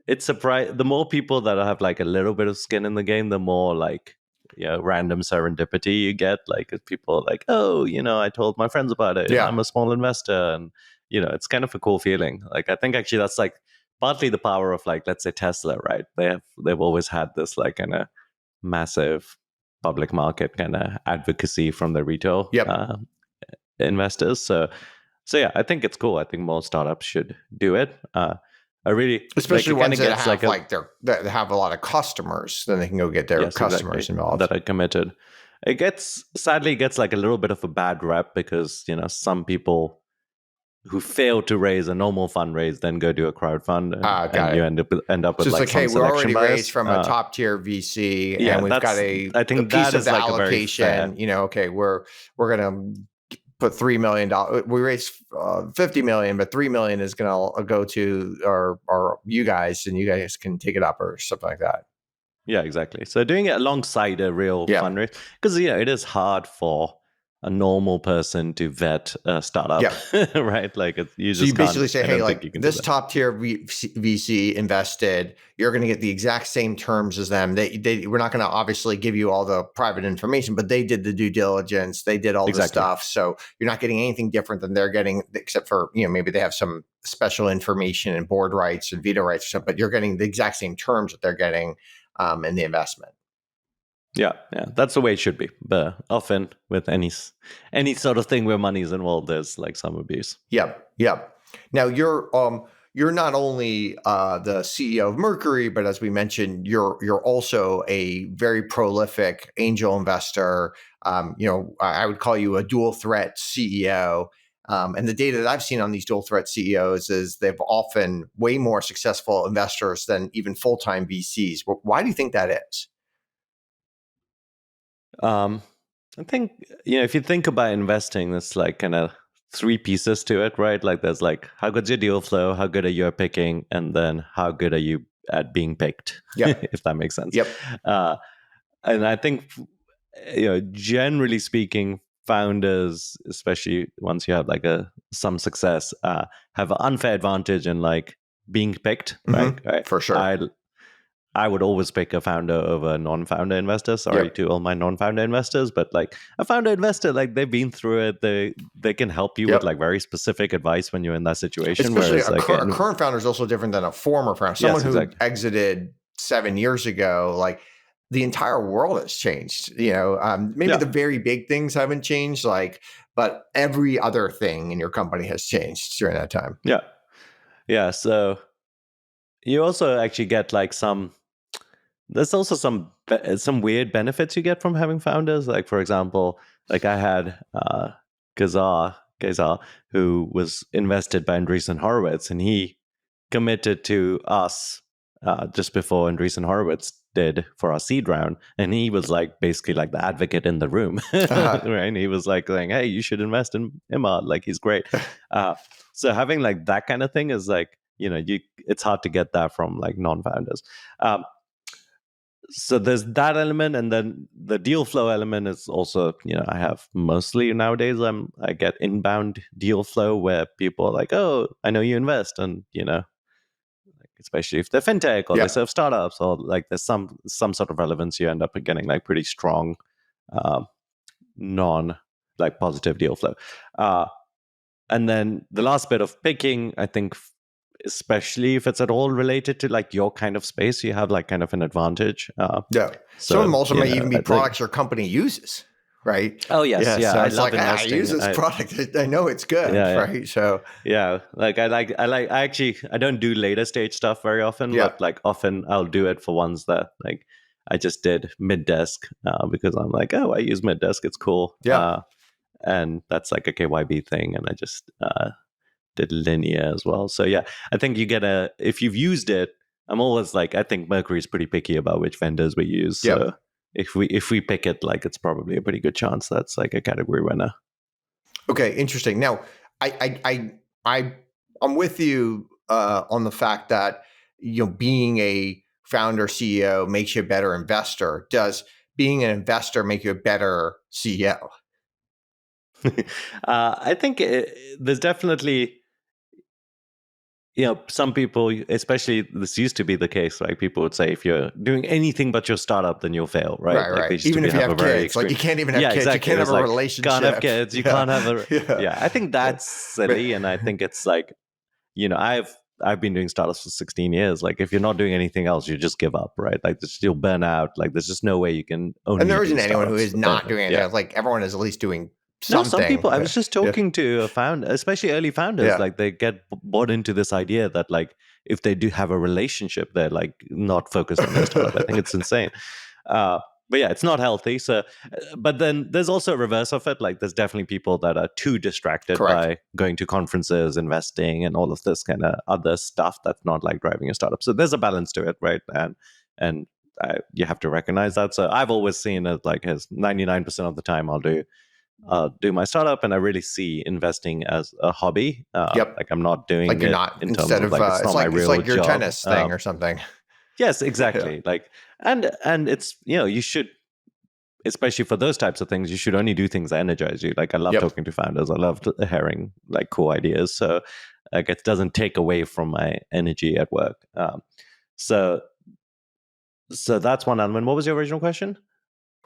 it's surprising. The more people that have like a little bit of skin in the game, the more like random serendipity you get. Like if people are like, oh, I told my friends about it. Yeah. I'm a small investor, and it's kind of a cool feeling. Like I think actually that's like partly the power of like let's say Tesla, right? They've always had this like kind of massive public market kind of advocacy from the retail Yep. investors. So yeah, I think it's cool. I think more startups should do it. I really like Especially it. Kind ones of that gets have like a that have a lot of customers, then they can go get their yes, customers exactly, involved. that are committed. It gets like a little bit of a bad rep because some people who fail to raise a normal fundraise then go do a crowdfund, and Got you it. end up So with it's like like, hey, some we're selection already raised bias. from a top tier VC, Yeah, and we've got I a think piece that of is the like a very fair. allocation. Okay, we're gonna put $3 million. We raised 50 million, but 3 million is gonna go to our you guys, and you guys can take it up or something like that. Yeah, exactly. So doing it alongside a real Yeah. fundraise, because it is hard for a normal person to vet a startup, Yeah. right? Like you So you just can't. basically say, I hey, don't think like you can do this that. top tier VC invested, you're going to get the exact same terms as them. We're not going to obviously give you all the private information, but they did the due diligence, they did all the Exactly. stuff. So you're not getting anything different than they're getting, except for, maybe they have some special information and board rights and veto rights or something, but you're getting the exact same terms that they're getting in the investment. Yeah, yeah, that's the way it should be. But often with any sort of thing where money is involved, there's like some abuse. Yep, yep. Now you're not only the CEO of Mercury, but as we mentioned, you're also a very prolific angel investor. I would call you a dual threat CEO. And the data that I've seen on these dual threat CEOs is they've often way more successful investors than even full time VCs. Why do you think that is? Um, I think if you think about investing, there's like kind of three pieces to it, right? Like there's like how good's your deal flow, how good are you at picking, and then how good are you at being picked, Yep, if that makes sense. yep, Uh, and I think generally speaking, founders, especially once you have like some success, have an unfair advantage in like being picked, right? Right. for sure. I would always pick a founder over a non-founder investor. Sorry Yep, to all my non-founder investors, but like a founder investor, like they've been through it. They can help you with yep. like very specific advice when you're in that situation. Especially Whereas a, like a current founder is also different than a former founder. Someone yes, who exactly. exited 7 years ago, like the entire world has changed. Maybe Yeah, the very big things haven't changed, but every other thing in your company has changed during that time. yeah, yeah. So you also actually get like there's also some weird benefits you get from having founders. Like for example, like I had Gazar, who was invested by Andreessen Horowitz, and he committed to us just before Andreessen Horowitz did for our seed round, and he was like basically like the advocate in the room, right? And he was like saying, "Hey, you should invest in Immad. Like he's great." Uh, so having like that kind of thing is like it's hard to get that from like non-founders. Um, so there's that element, and then the deal flow element is also I have mostly nowadays I get inbound deal flow where people are like, oh, I know you invest, and especially if they're fintech or they Yeah, serve startups or like there's some sort of relevance, you end up getting like pretty strong uh, non like positive deal flow. uh, and then the last bit of picking, I think, especially if it's at all related to like your kind of space, you have like kind of an advantage. yeah. Some of them So also may even be I think. products your company uses, right? Oh yes, Yeah, yeah, so I it's love like, I use investing. this product. I know it's good, Yeah, yeah, right? So, yeah. Like I actually I don't do later stage stuff very often, yeah, but like often I'll do it for ones that like I just did mid desk because I'm like, oh, I use mid desk, it's cool, yeah. and that's like a KYB thing, and I just did linear as well. So yeah, I think you get if you've used it. I'm always like, I think Mercury's pretty picky about which vendors we use. So Yep. if we pick it, like it's probably a pretty good chance that's like a category winner. Okay, interesting. Now, I I'm with you on the fact that being a founder CEO makes you a better investor. Does being an investor make you a better CEO? I think there's definitely some people, especially this used to be the case, like people would say if you're doing anything but your startup, then you'll fail, right? Right, Like they right. used to Even be if you have a have very kids, like extreme. you can't even have Yeah, kids. You exactly. can't It have was a like can't have relationship. kids, you Yeah, can't have a. yeah. Yeah, I think that's silly, and I think it's like I've been doing startups for 16 years. Like if you're not doing anything else, you just give up, right? Like you'll burn out. Like there's just no way you can And only there do isn't anyone who startups. is not doing Yeah. anything. Like everyone is at least doing No, some something. people. I was just Yeah, talking to a founder, especially early founders. yeah, Like they get bought into this idea that like if they do have a relationship, they're like not focused on their startup. I think it's insane. But yeah, it's not healthy. So, but then there's also a reverse of it. Like there's definitely people that are too distracted correct. by going to conferences, investing, and all of this kind of other stuff that's not like driving a startup. So there's a balance to it, right? And you have to recognize that. So I've always seen it like as 99% of the time I'll do my startup, and I really see investing as a hobby. Yep. Like I'm not doing Like you're it not in terms instead of of like it's it's not my real like your job. tennis thing or something. Yes, Yeah. exactly. Like and it's you should especially for those types of things, you should only do things that energize you. Like I love Yep. talking to founders. I love hearing like cool ideas. So like it doesn't take away from my energy at work. So so that's one element. What was your original question?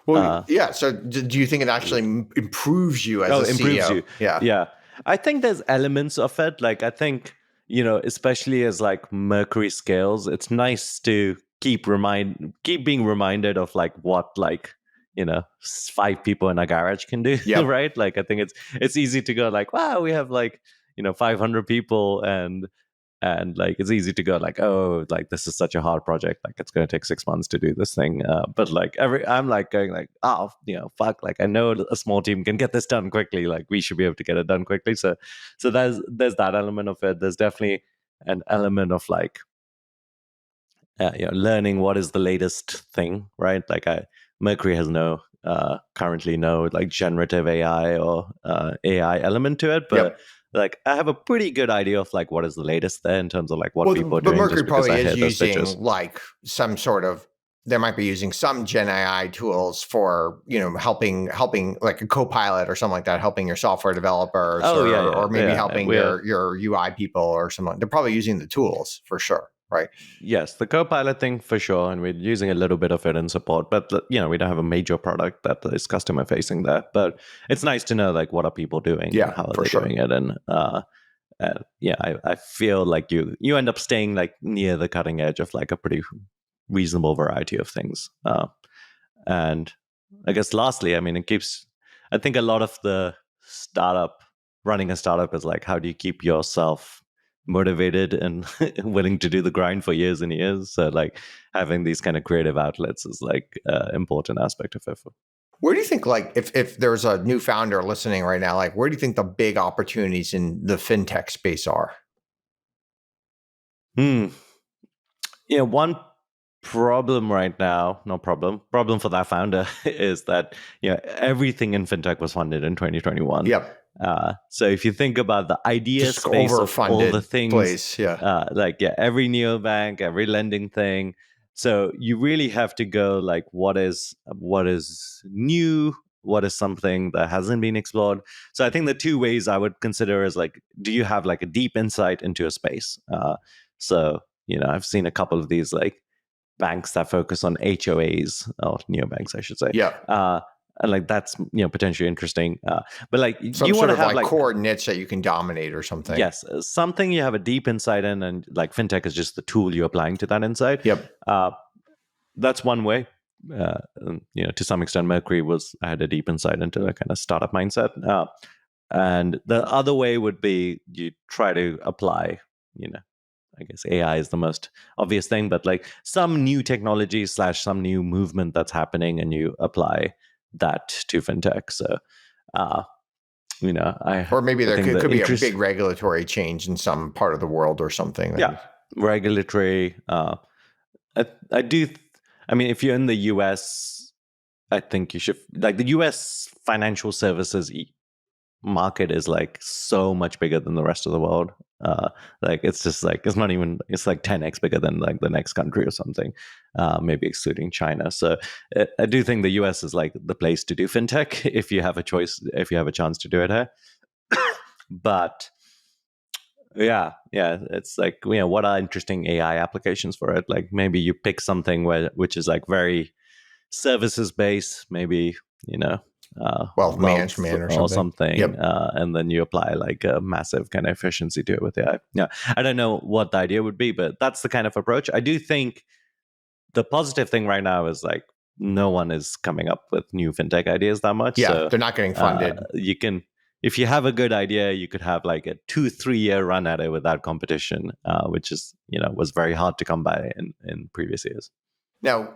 Well, Uh, yeah. So, do you think it actually improves you as Oh, a improves CEO? you. Yeah. Yeah. I think there's elements of it. Like I think, especially as like Mercury scales, it's nice to keep being reminded of like what like, five people in a garage can do, Yep. right? Like I think it's easy to go like, wow, we have like, 500 people and like it's easy to go like, oh, like this is such a hard project, like it's going to take 6 months to do this thing, but like I'm like going like, oh, fuck, like I know a small team can get this done quickly, like we should be able to get it done quickly. So there's that element of it. There's definitely an element of like learning what is the latest thing, right? Like Mercury has currently no like generative AI or AI element to it, but Yep. like I have a pretty good idea of like what is the latest there in terms of like what Well, people are but doing, Mercury just because probably I is hear those pitches. using like some sort of. They might be using some Gen AI tools for helping like a co-pilot or something like that, helping your software developers Oh yeah, or maybe yeah. helping We're your UI people or something. They're probably using the tools for sure, right? Yes, the Copilot thing for sure, and we're using a little bit of it in support, but we don't have a major product that is customer facing there. But it's nice to know like what are people doing and Yeah, how are for they sure. doing it, and yeah, I feel like you end up staying like near the cutting edge of like a pretty reasonable variety of things. And I guess lastly, I mean, I think a lot of the running a startup is like, how do you keep yourself motivated and willing to do the grind for years and years? So like having these kind of creative outlets is like important aspect of it. Where do you think, like, if there's a new founder listening right now, like, where do you think the big opportunities in the fintech space are? Hmm. Yeah, one problem right now, no problem for that founder is that everything in fintech was funded in 2021. Yep. So if you think about the idea Just space of all the overfunded things, place. Yeah. like every neobank, every lending thing, so you really have to go like what is new, what is something that hasn't been explored. So I think the two ways I would consider is like, do you have like a deep insight into a space? So I've seen a couple of these like banks that focus on HOAs or neobanks, I should say. Yep. And like that's potentially interesting. But like Some you want sort to of have like like core niche that you can dominate or something. yes, something you have a deep insight in, and like fintech is just the tool you're applying to that insight. Yep. Uh, that's one way. To some extent, Mercury I had a deep insight into a kind of startup mindset. And the other way would be you try to apply, I guess AI is the most obvious thing, but like some new technology / some new movement that's happening, and you apply that to fintech. So, uh, Or maybe I there think could, the could be a interest, big regulatory change in some part of the world or something. yeah, regulatory. I do. I mean, if you're in the US, I think you should like the US financial services market is like so much bigger than the rest of the world. Like it's just like it's like 10x bigger than like the next country or something, maybe excluding China. So I do think the US is like the place to do fintech if you have a choice, if you have a chance to do it here. But yeah, it's like what are interesting AI applications for it? Like maybe you pick something which is like very services based, maybe you know Wealth wealth management or or something. something, Yep. and then you apply like a massive kind of efficiency to it with AI. Yeah, I don't know what the idea would be, but that's the kind of approach. I do think the positive thing right now is like no one is coming up with new fintech ideas that much. Yeah. So They're not getting funded. you can, if you have a good idea, you could have like a 2-3 year run at it without competition, which is was very hard to come by in previous years. Now,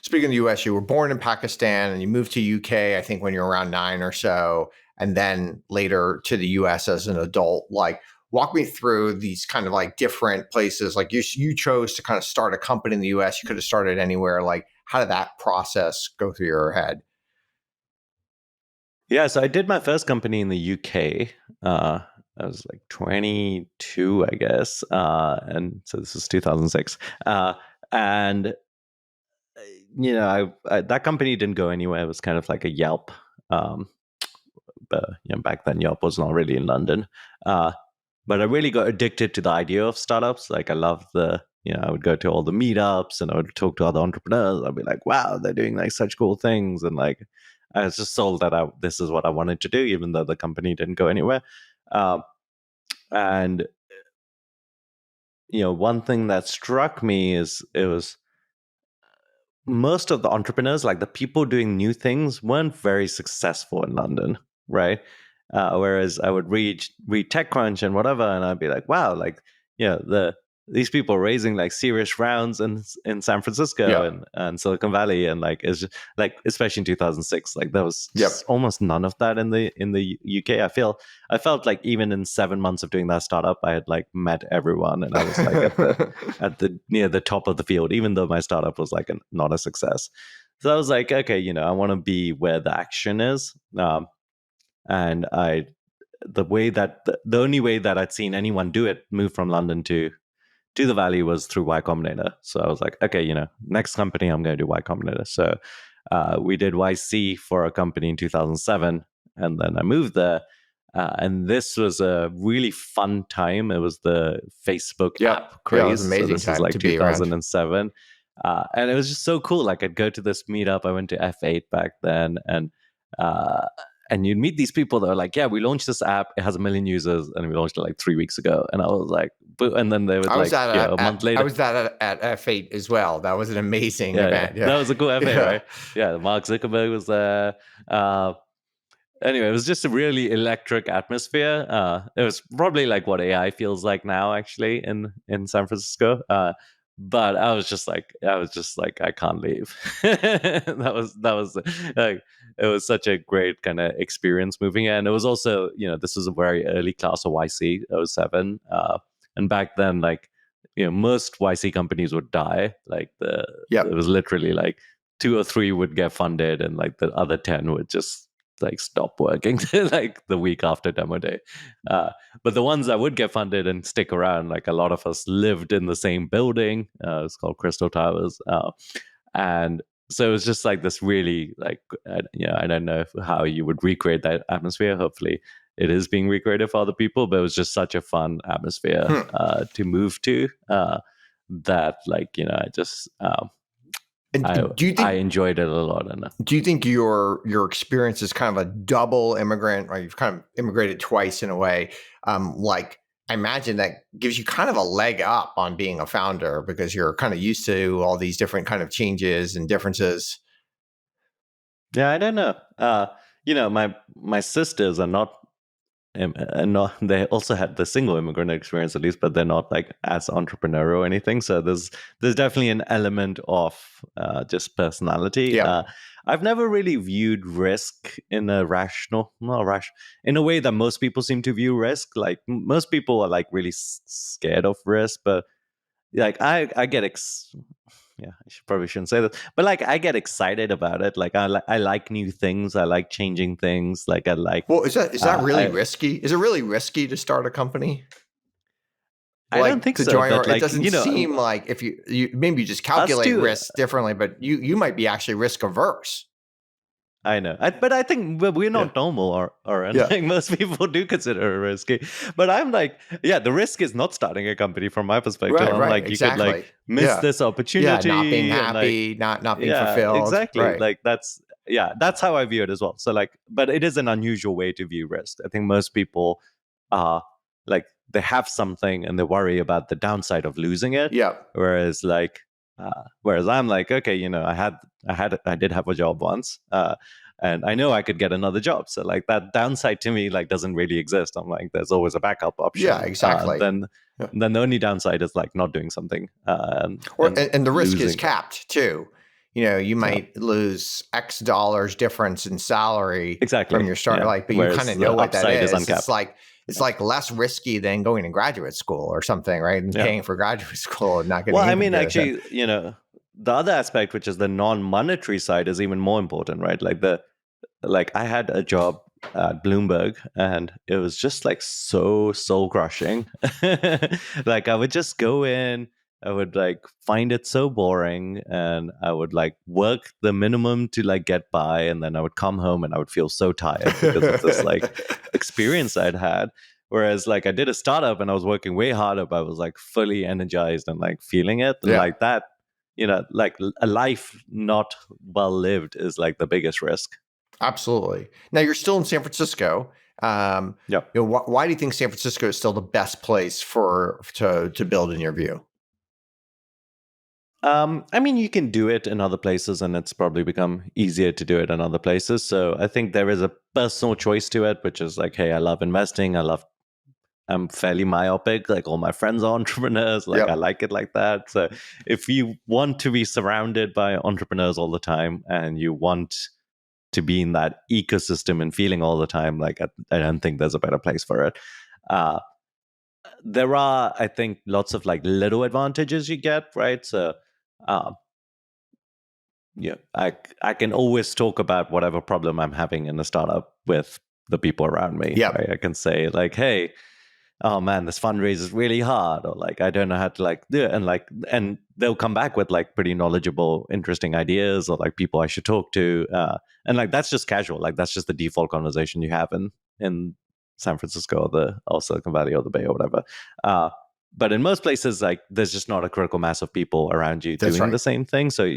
speaking of the U.S., you were born in Pakistan and you moved to UK, I think, when you were around 9 or so, and then later to the U.S. as an adult. Like, walk me through these kind of like different places. Like, you chose to kind of start a company in the U.S. You could have started anywhere. Like, how did that process go through your head? Yeah, so I did my first company in the UK. I was like 22, I guess, and so this is 2006. And that company didn't go anywhere. It was kind of like a Yelp. Um, but back then Yelp was not really in London. Uh, but I really got addicted to the idea of startups. Like I love I would go to all the meetups and I would talk to other entrepreneurs. I'd be like, wow, they're doing like such cool things. And like, I was just sold that this is what I wanted to do, even though the company didn't go anywhere. And, one thing that struck me is it was most of the entrepreneurs, like the people doing new things, weren't very successful in London, right? Whereas I would read TechCrunch and whatever, and I'd be like, wow, like these people raising like serious rounds in San Francisco Yeah. and Silicon Valley, and like it's just, like especially in 2006, like there was just Yep. almost none of that in the UK. I felt like even in 7 months of doing that startup, I had like met everyone, and I was like at the near the top of the field, even though my startup was like not a success. So I was like, okay, I want to be where the action is. And the only way that I'd seen anyone do it, move from London to the Valley, was through Y Combinator. So I was like, okay, next company I'm going to do Y Combinator. So we did YC for a company in 2007, and then I moved there. And this was a really fun time. It was the Facebook Yep. app Yeah, it was craze. an So amazing this is time like to be around. 2007. And it was just so cool. Like I'd go to this meetup. I went to F8 back then, uh, and you'd meet these people that are like, yeah, we launched this app. It has 1 million users, and we launched it like 3 weeks ago. And I was like, and then they would I was like, at, a month I later. was at F8 as well. That was an amazing Yeah, event. Yeah. that was a cool FA, Yeah. right? Yeah, Mark Zuckerberg was there. Uh, anyway, it was just a really electric atmosphere. It was probably like what AI feels like now, actually, in San Francisco. But I was just like, I can't leave. That was like, it was such a great kind of experience moving in. It was also, this was a very early class of YC, '07, and back then, like, most YC companies would die. Like it Yep. was literally like 2 or 3 would get funded, and like the other 10 would just like stop working like the week after demo day. Uh, but the ones that would get funded and stick around, like a lot of us lived in the same building. It's called Crystal Towers, and so it was just like this really like I don't know how you would recreate that atmosphere. Hopefully, it is being recreated for other people, but it was just such a fun atmosphere Hmm. to move to. That like I just I And do you I think enjoyed it a lot, and your experience is kind of a double immigrant, or you've kind of immigrated twice in a way? Like I imagine that gives you kind of a leg up on being a founder because you're kind of used to all these different kind of changes and differences. yeah, I don't know. My sisters are not and not, they also had the single immigrant experience at least, but they're not like as entrepreneurial or anything. So there's definitely an element of just personality. Yeah. I've never really viewed risk in a not rash, in a way that most people seem to view risk. Like most people are like really scared of risk, but like I get yeah, probably shouldn't say this, but like I get excited about it. Like I like new things. I like changing things. Like I like Well, is that really I risky? Is it really risky to start a company? I don't Like think to so, join, but or it like doesn't seem like if you maybe you just us calculate too. risks differently, but you might be actually risk averse. I know, but I think we're Yeah. not normal, or Yeah. like most people do consider it risky. But I'm like, yeah, the risk is not starting a company from my perspective. Right, I'm right, like, you could like exactly. miss Yeah. this Yeah, not being opportunity, and like, happy, not being yeah, fulfilled. exactly. Right. Like that's how I view it as well. So like, but it is an unusual way to view risk. I think most people are like they have something and they worry about the downside of losing it, Yeah. whereas like, whereas I'm like, okay, I did have a job once. And I know I could get another job. So like that downside to me like doesn't really exist. I'm like, there's always a backup Yeah, option. exactly. Then Yeah. then the only downside is like not doing something Or and and the risk is losing that. capped too. You Yeah, might lose X dollars difference in salary from exactly. your start, Yeah. like, but you kind Whereas of know the what that upside is is. uncapped. It's Yeah. like less risky than going to graduate school or something, right? And Yeah. paying for graduate school and not Well, getting I income mean, together. So, actually, the other aspect, which is the non-monetary side, is even more important, right? Like I had a job at Bloomberg, and it was just like so soul crushing. Like I would just go in, I would like find it so boring, and I would like work the minimum to like get by, and then I would come home and I would feel so tired because of this like experience I'd had. Whereas like I did a startup and I was working way harder, but I was like fully energized and like feeling it. And Yeah, like that, like a life not well lived is like the biggest risk. absolutely. Now you're still in San Francisco. Um, Yep. why do you think San Francisco is still the best place to build in your view? I mean, you can do it in other places, and it's probably become easier to do it in other places. So I think there is a personal choice to it, which is like, hey, I love investing. I'm fairly myopic. Like all my friends are entrepreneurs. Like I Yep. like it like that. So if you want to be surrounded by entrepreneurs all the time, and you want to be in that ecosystem and feeling all the time, like I don't think there's a better place for it. Uh, there are, I think, lots of like little advantages you get, right? So uh, yeah, I can always talk about whatever problem I'm having in the startup with the people around me, Yep. right? I can say like, hey, oh man, this fundraise is really hard, or like I don't know how to like do it, and they'll come back with like pretty knowledgeable, interesting ideas, or like people I should talk to, and like that's just casual, like that's just the default conversation you have in San Francisco or Silicon Valley or the Bay or whatever. Uh, but in most places, like there's just not a critical mass of people around you That's doing right. the same thing, so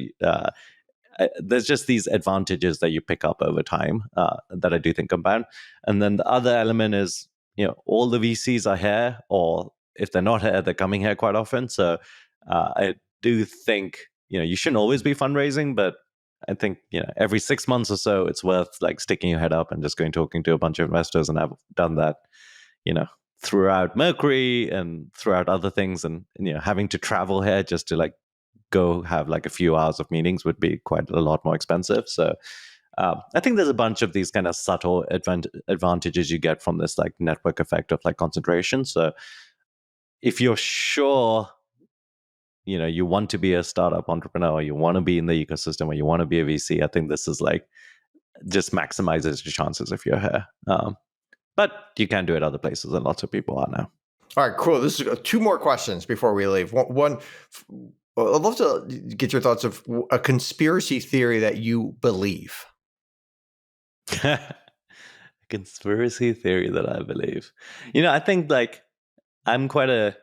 there's just these advantages that you pick up over time that I do think compound. And then the other element is, all the VCs are here, or if they're not here, they're coming here quite often. So I do think, you shouldn't always be fundraising, but I think, every 6 months or so, it's worth like sticking your head up and just going talking to a bunch of investors. And I've done that, you know, throughout Mercury and throughout other things, and having to travel here just to like go have like a few hours of meetings would be quite a lot more expensive. So I think there's a bunch of these kind of subtle advantages you get from this like network effect of like concentration. So if you're sure, you want to be a startup entrepreneur, you want to be in the ecosystem, or you want to be a VC, I think this is like just maximizes your chances if you're here. But you can do it other places, and lots of people are now. All right, cool. This is two more questions before we leave. I'd love to get your thoughts of a conspiracy theory that you believe. Conspiracy theory that I believe. I think like I'm quite a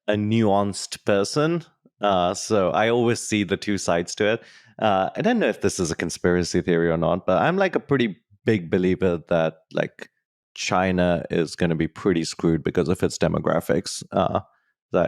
nuanced person. So I always see the two sides to it. I don't know if this is a conspiracy theory or not, but I'm like a pretty big believer that like China is going to be pretty screwed because of its demographics.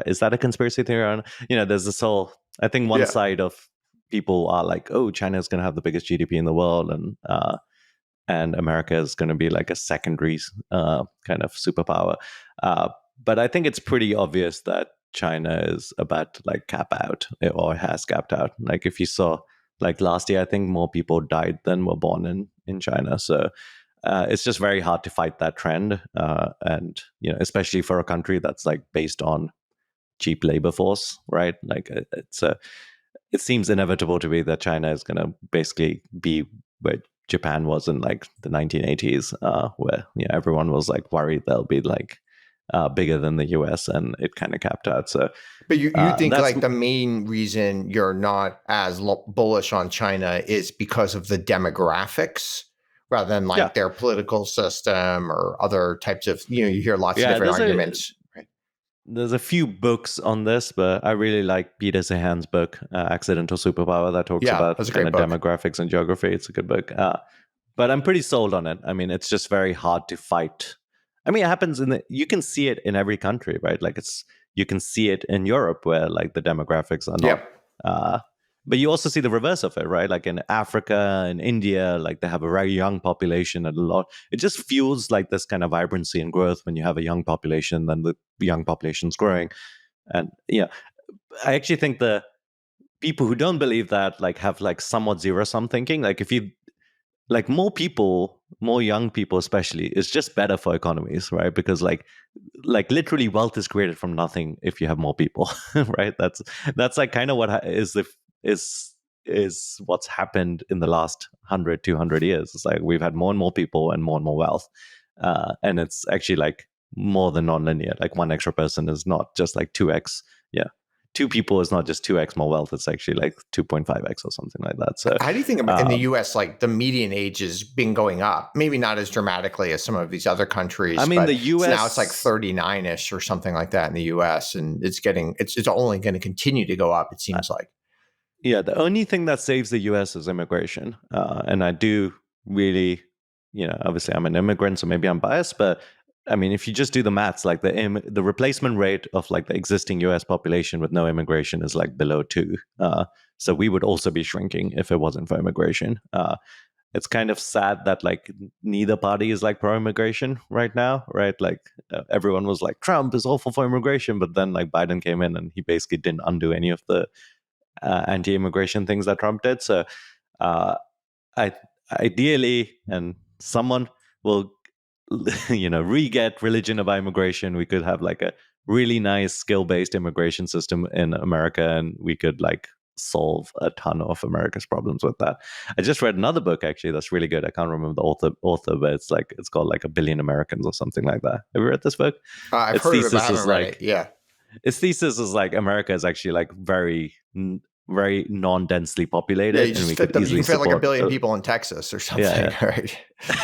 Is that a conspiracy theory? There's this whole. I think one Yeah. side of people are like, oh, China is going to have the biggest GDP in the world, and America is going to be like a secondary kind of superpower. But I think it's pretty obvious that China is about to like cap out, or has capped out. Like if you saw like last year, I think more people died than were born in China. So it's just very hard to fight that trend, and especially for a country that's like based on cheap labor force, right? Like it seems inevitable to me that China is going to basically be where Japan was in like the 1980s, where everyone was like worried they'll be like bigger than the US, and it kind of capped out. So But you think that's like the main reason you're not as bullish on China is because of the demographics rather than yeah, like their political system or other types of, you hear lots of yeah. different There's a arguments. Right. there's a few books on this, but I really like Peter Sahan's book, Accidental Superpower, that talks Yeah, about that's a kind great of book. demographics and geography. It's a good book. But I'm pretty sold on it. I mean, it's just very hard to fight. I mean, it happens you can see it in every country, right? Like you can see it in Europe where like the demographics are not, Yep. uh, but you also see the reverse of it, right? Like in Africa and India, like they have a very young population and a lot. It just fuels like this kind of vibrancy and growth when you have a young population, then the young population's growing. And I actually think the people who don't believe that like have like somewhat zero sum thinking. Like if you like more people, more young people especially, is just better for economies, right? Because like literally wealth is created from nothing if you have more people, right? That's like kind of what is what's happened in the last 100 200 years. It's like we've had more and more people and more wealth, and it's actually like more than nonlinear. Like one extra person is not just like 2x. Yeah. Two people is not just 2x more wealth. It's actually like 2.5x or something like that. So, How do you think about in the US, like the median age has been going up? Maybe not as dramatically as some of these other I countries, mean, but the now it's like US, 39-ish or something like that in the US. And it's only going to continue to go up, it seems like. yeah, the only thing that saves the US is immigration. And I do really, obviously I'm an immigrant, so maybe I'm biased, but I mean, if you just do the maths, like the replacement rate of like the existing US population with no immigration is like below 2. So we would also be shrinking if it wasn't for immigration. It's kind of sad that like neither party is like pro immigration right now, right? Like everyone was like Trump is awful for immigration, but then like Biden came in and he basically didn't undo any of the anti-immigration things that Trump did. So, uh, I ideally, and someone will, re-get religion about immigration. We could have like a really nice skill-based immigration system in America, and we could like solve a ton of America's problems with that. I just read another book actually that's really good. I can't remember the author, but it's called like A Billion Americans or something like that. Have you read this book? I've Its heard of it, but I thesis is haven't read it. like Yeah. its thesis is like America is actually like very non-densely Yeah. populated, You and just we could fit them. You easily can fit like a support. billion people in Texas or something, Yeah, right?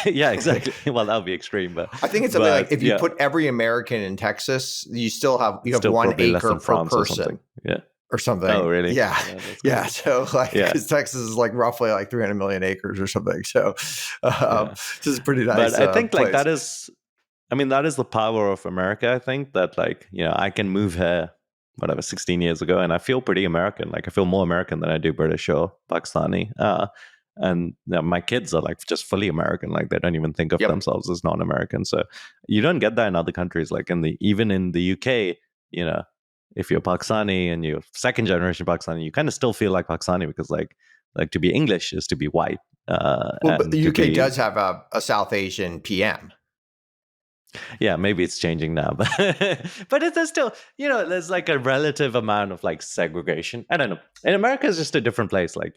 yeah, yeah, exactly. Well, that would be extreme, but I think it's something like but if you yeah, put every American in Texas, you have still one probably less acre than per France or person something. Yeah. or Oh, something. really? Yeah. Yeah, that's Yeah. crazy. So like, Yeah, because Texas is like roughly like 300 million acres or something. So yeah. this is a pretty nice But I think like place. that is, I mean, that is the power of America. I think that like I can move here, whatever, 16 years ago, and I feel pretty American. Like I feel more American than I do British or Pakistani. And my kids are like just fully American. Like they don't even think of Yep. themselves as non-American. So you don't get that in other countries. Like even in the UK, you know, if you're Pakistani and you're second generation Pakistani, you kind of still feel like Pakistani because like to be English is to be white, Well, but the and to UK be does have a South Asian PM. yeah, maybe it's changing now, but there's still, there's like a relative amount of like segregation. I don't know. In America, it's just a different place. Like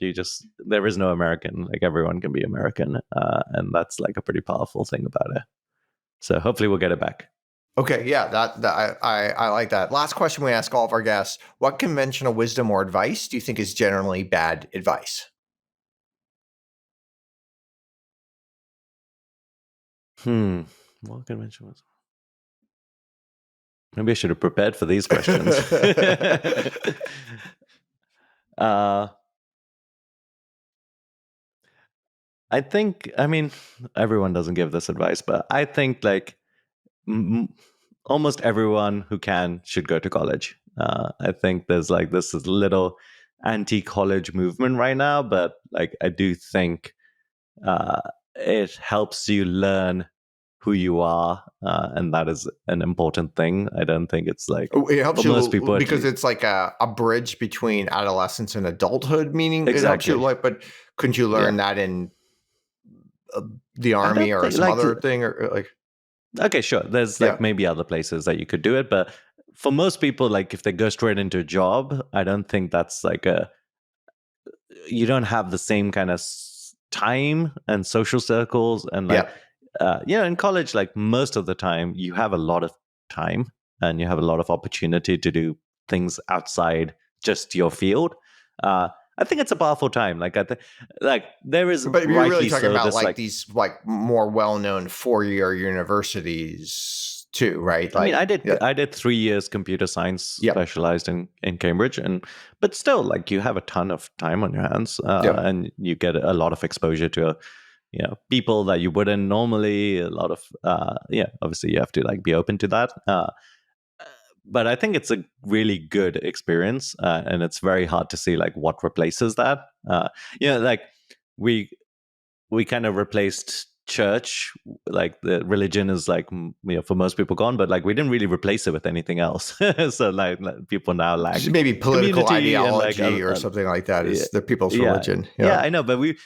there is no American. Like everyone can be American, and that's like a pretty powerful thing about it. So hopefully we'll get it back. Okay, yeah, I like that. Last question we ask all of our guests: what conventional wisdom or advice do you think is generally bad advice? What convention was? Maybe I should have prepared for these questions. uh, I think, I mean, everyone doesn't give this advice, but I think like almost everyone who can should go to college. I think there's like this little anti-college movement right now, but like I do think uh, it helps you learn who you are, and that is an important thing. I don't think it's like It for helps most you people at because least. it's like a bridge between adolescence and adulthood. Meaning, it helps you Exactly. like, but couldn't you Yeah. learn that in the I army don't or think some like other thing, or like? okay, sure. There's Yeah, like maybe other places that you could do it, but for most people, like if they go straight into a job, I don't think that's like you don't have the same kind of time and social circles and like yeah. in college like most of the time you have a lot of time and you have a lot of opportunity to do things outside just your field. I think it's a powerful time. Like I think like there is But you're really rightly talking so about this like like these like more well-known four-year universities too, right? I mean, Like, yeah, I did 3 years computer science yep, specialized in Cambridge, and but still, like you have a ton of time on your hands, yep. and you get a lot of exposure to people that you wouldn't normally. A lot of obviously you have to like be open to that. But I think it's a really good experience, and it's very hard to see like what replaces that. Like we we kind of replaced church, like the religion is like for most people gone, but like we didn't really replace it with anything else. So like people now Just lack maybe political community and like ideology or something like that yeah, is the people's yeah, religion. yeah, Yeah. I know, but we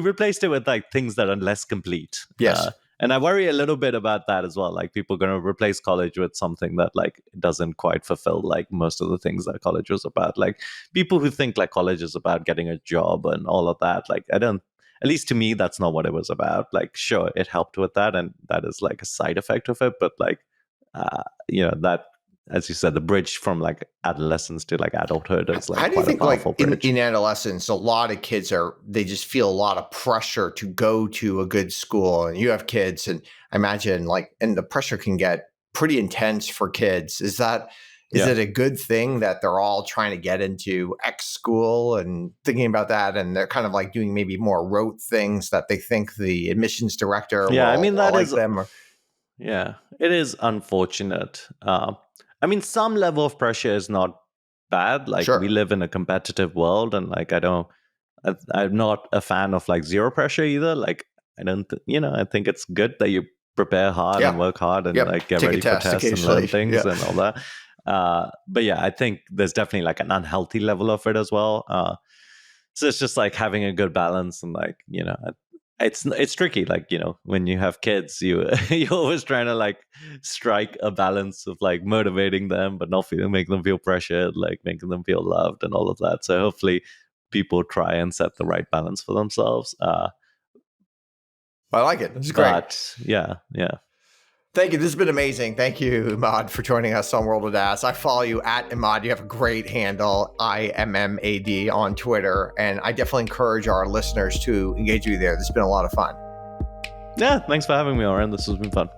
replaced it with like things that are less complete. Yes. And I worry a little bit about that as well. Like people are going to replace college with something that like doesn't quite fulfill like most of the things that college was about. Like people who think like college is about getting a job and all of that. Like I don't. At least to me, that's not what it was about. Like, sure, it helped with that, and that is like a side effect of it. But like, that, as you said, the bridge from like adolescence to like adulthood is like How do you quite a think, like powerful in, bridge. in adolescence, a lot of kids they just feel a lot of pressure to go to a good school, and you have kids, and I imagine and the pressure can get pretty intense for kids. Is Yeah. it a good thing that they're all trying to get into X school and thinking about that, and they're kind of like doing maybe more rote things that they think the admissions director Yeah. I will mean, that like is, them? Or yeah, it is unfortunate. I mean, some level of pressure is not bad. Like, we sure, live in a competitive world, and like, I'm not a fan of like zero pressure either. Like, I don't, I think it's good that you prepare hard and yeah, work hard and yep, like get take a ready for test tests and learn occasionally, things yeah. and all that. But yeah, I think there's definitely like an unhealthy level of it as well. So it's just like having a good balance, and like, it's tricky. Like, when you have kids, you're always trying to like strike a balance of like motivating them, but not make them feel pressured, like making them feel loved and all of that. So hopefully people try and set the right balance for themselves. I like it. This is great. But yeah, yeah. Thank you. This has been amazing. Thank you, Immad, for joining us on World of DaaS. I follow you at Immad. You have a great handle, IMMAD, on Twitter. And I definitely encourage our listeners to engage with you there. This has been a lot of fun. Yeah, thanks for having me, Auren. This has been fun.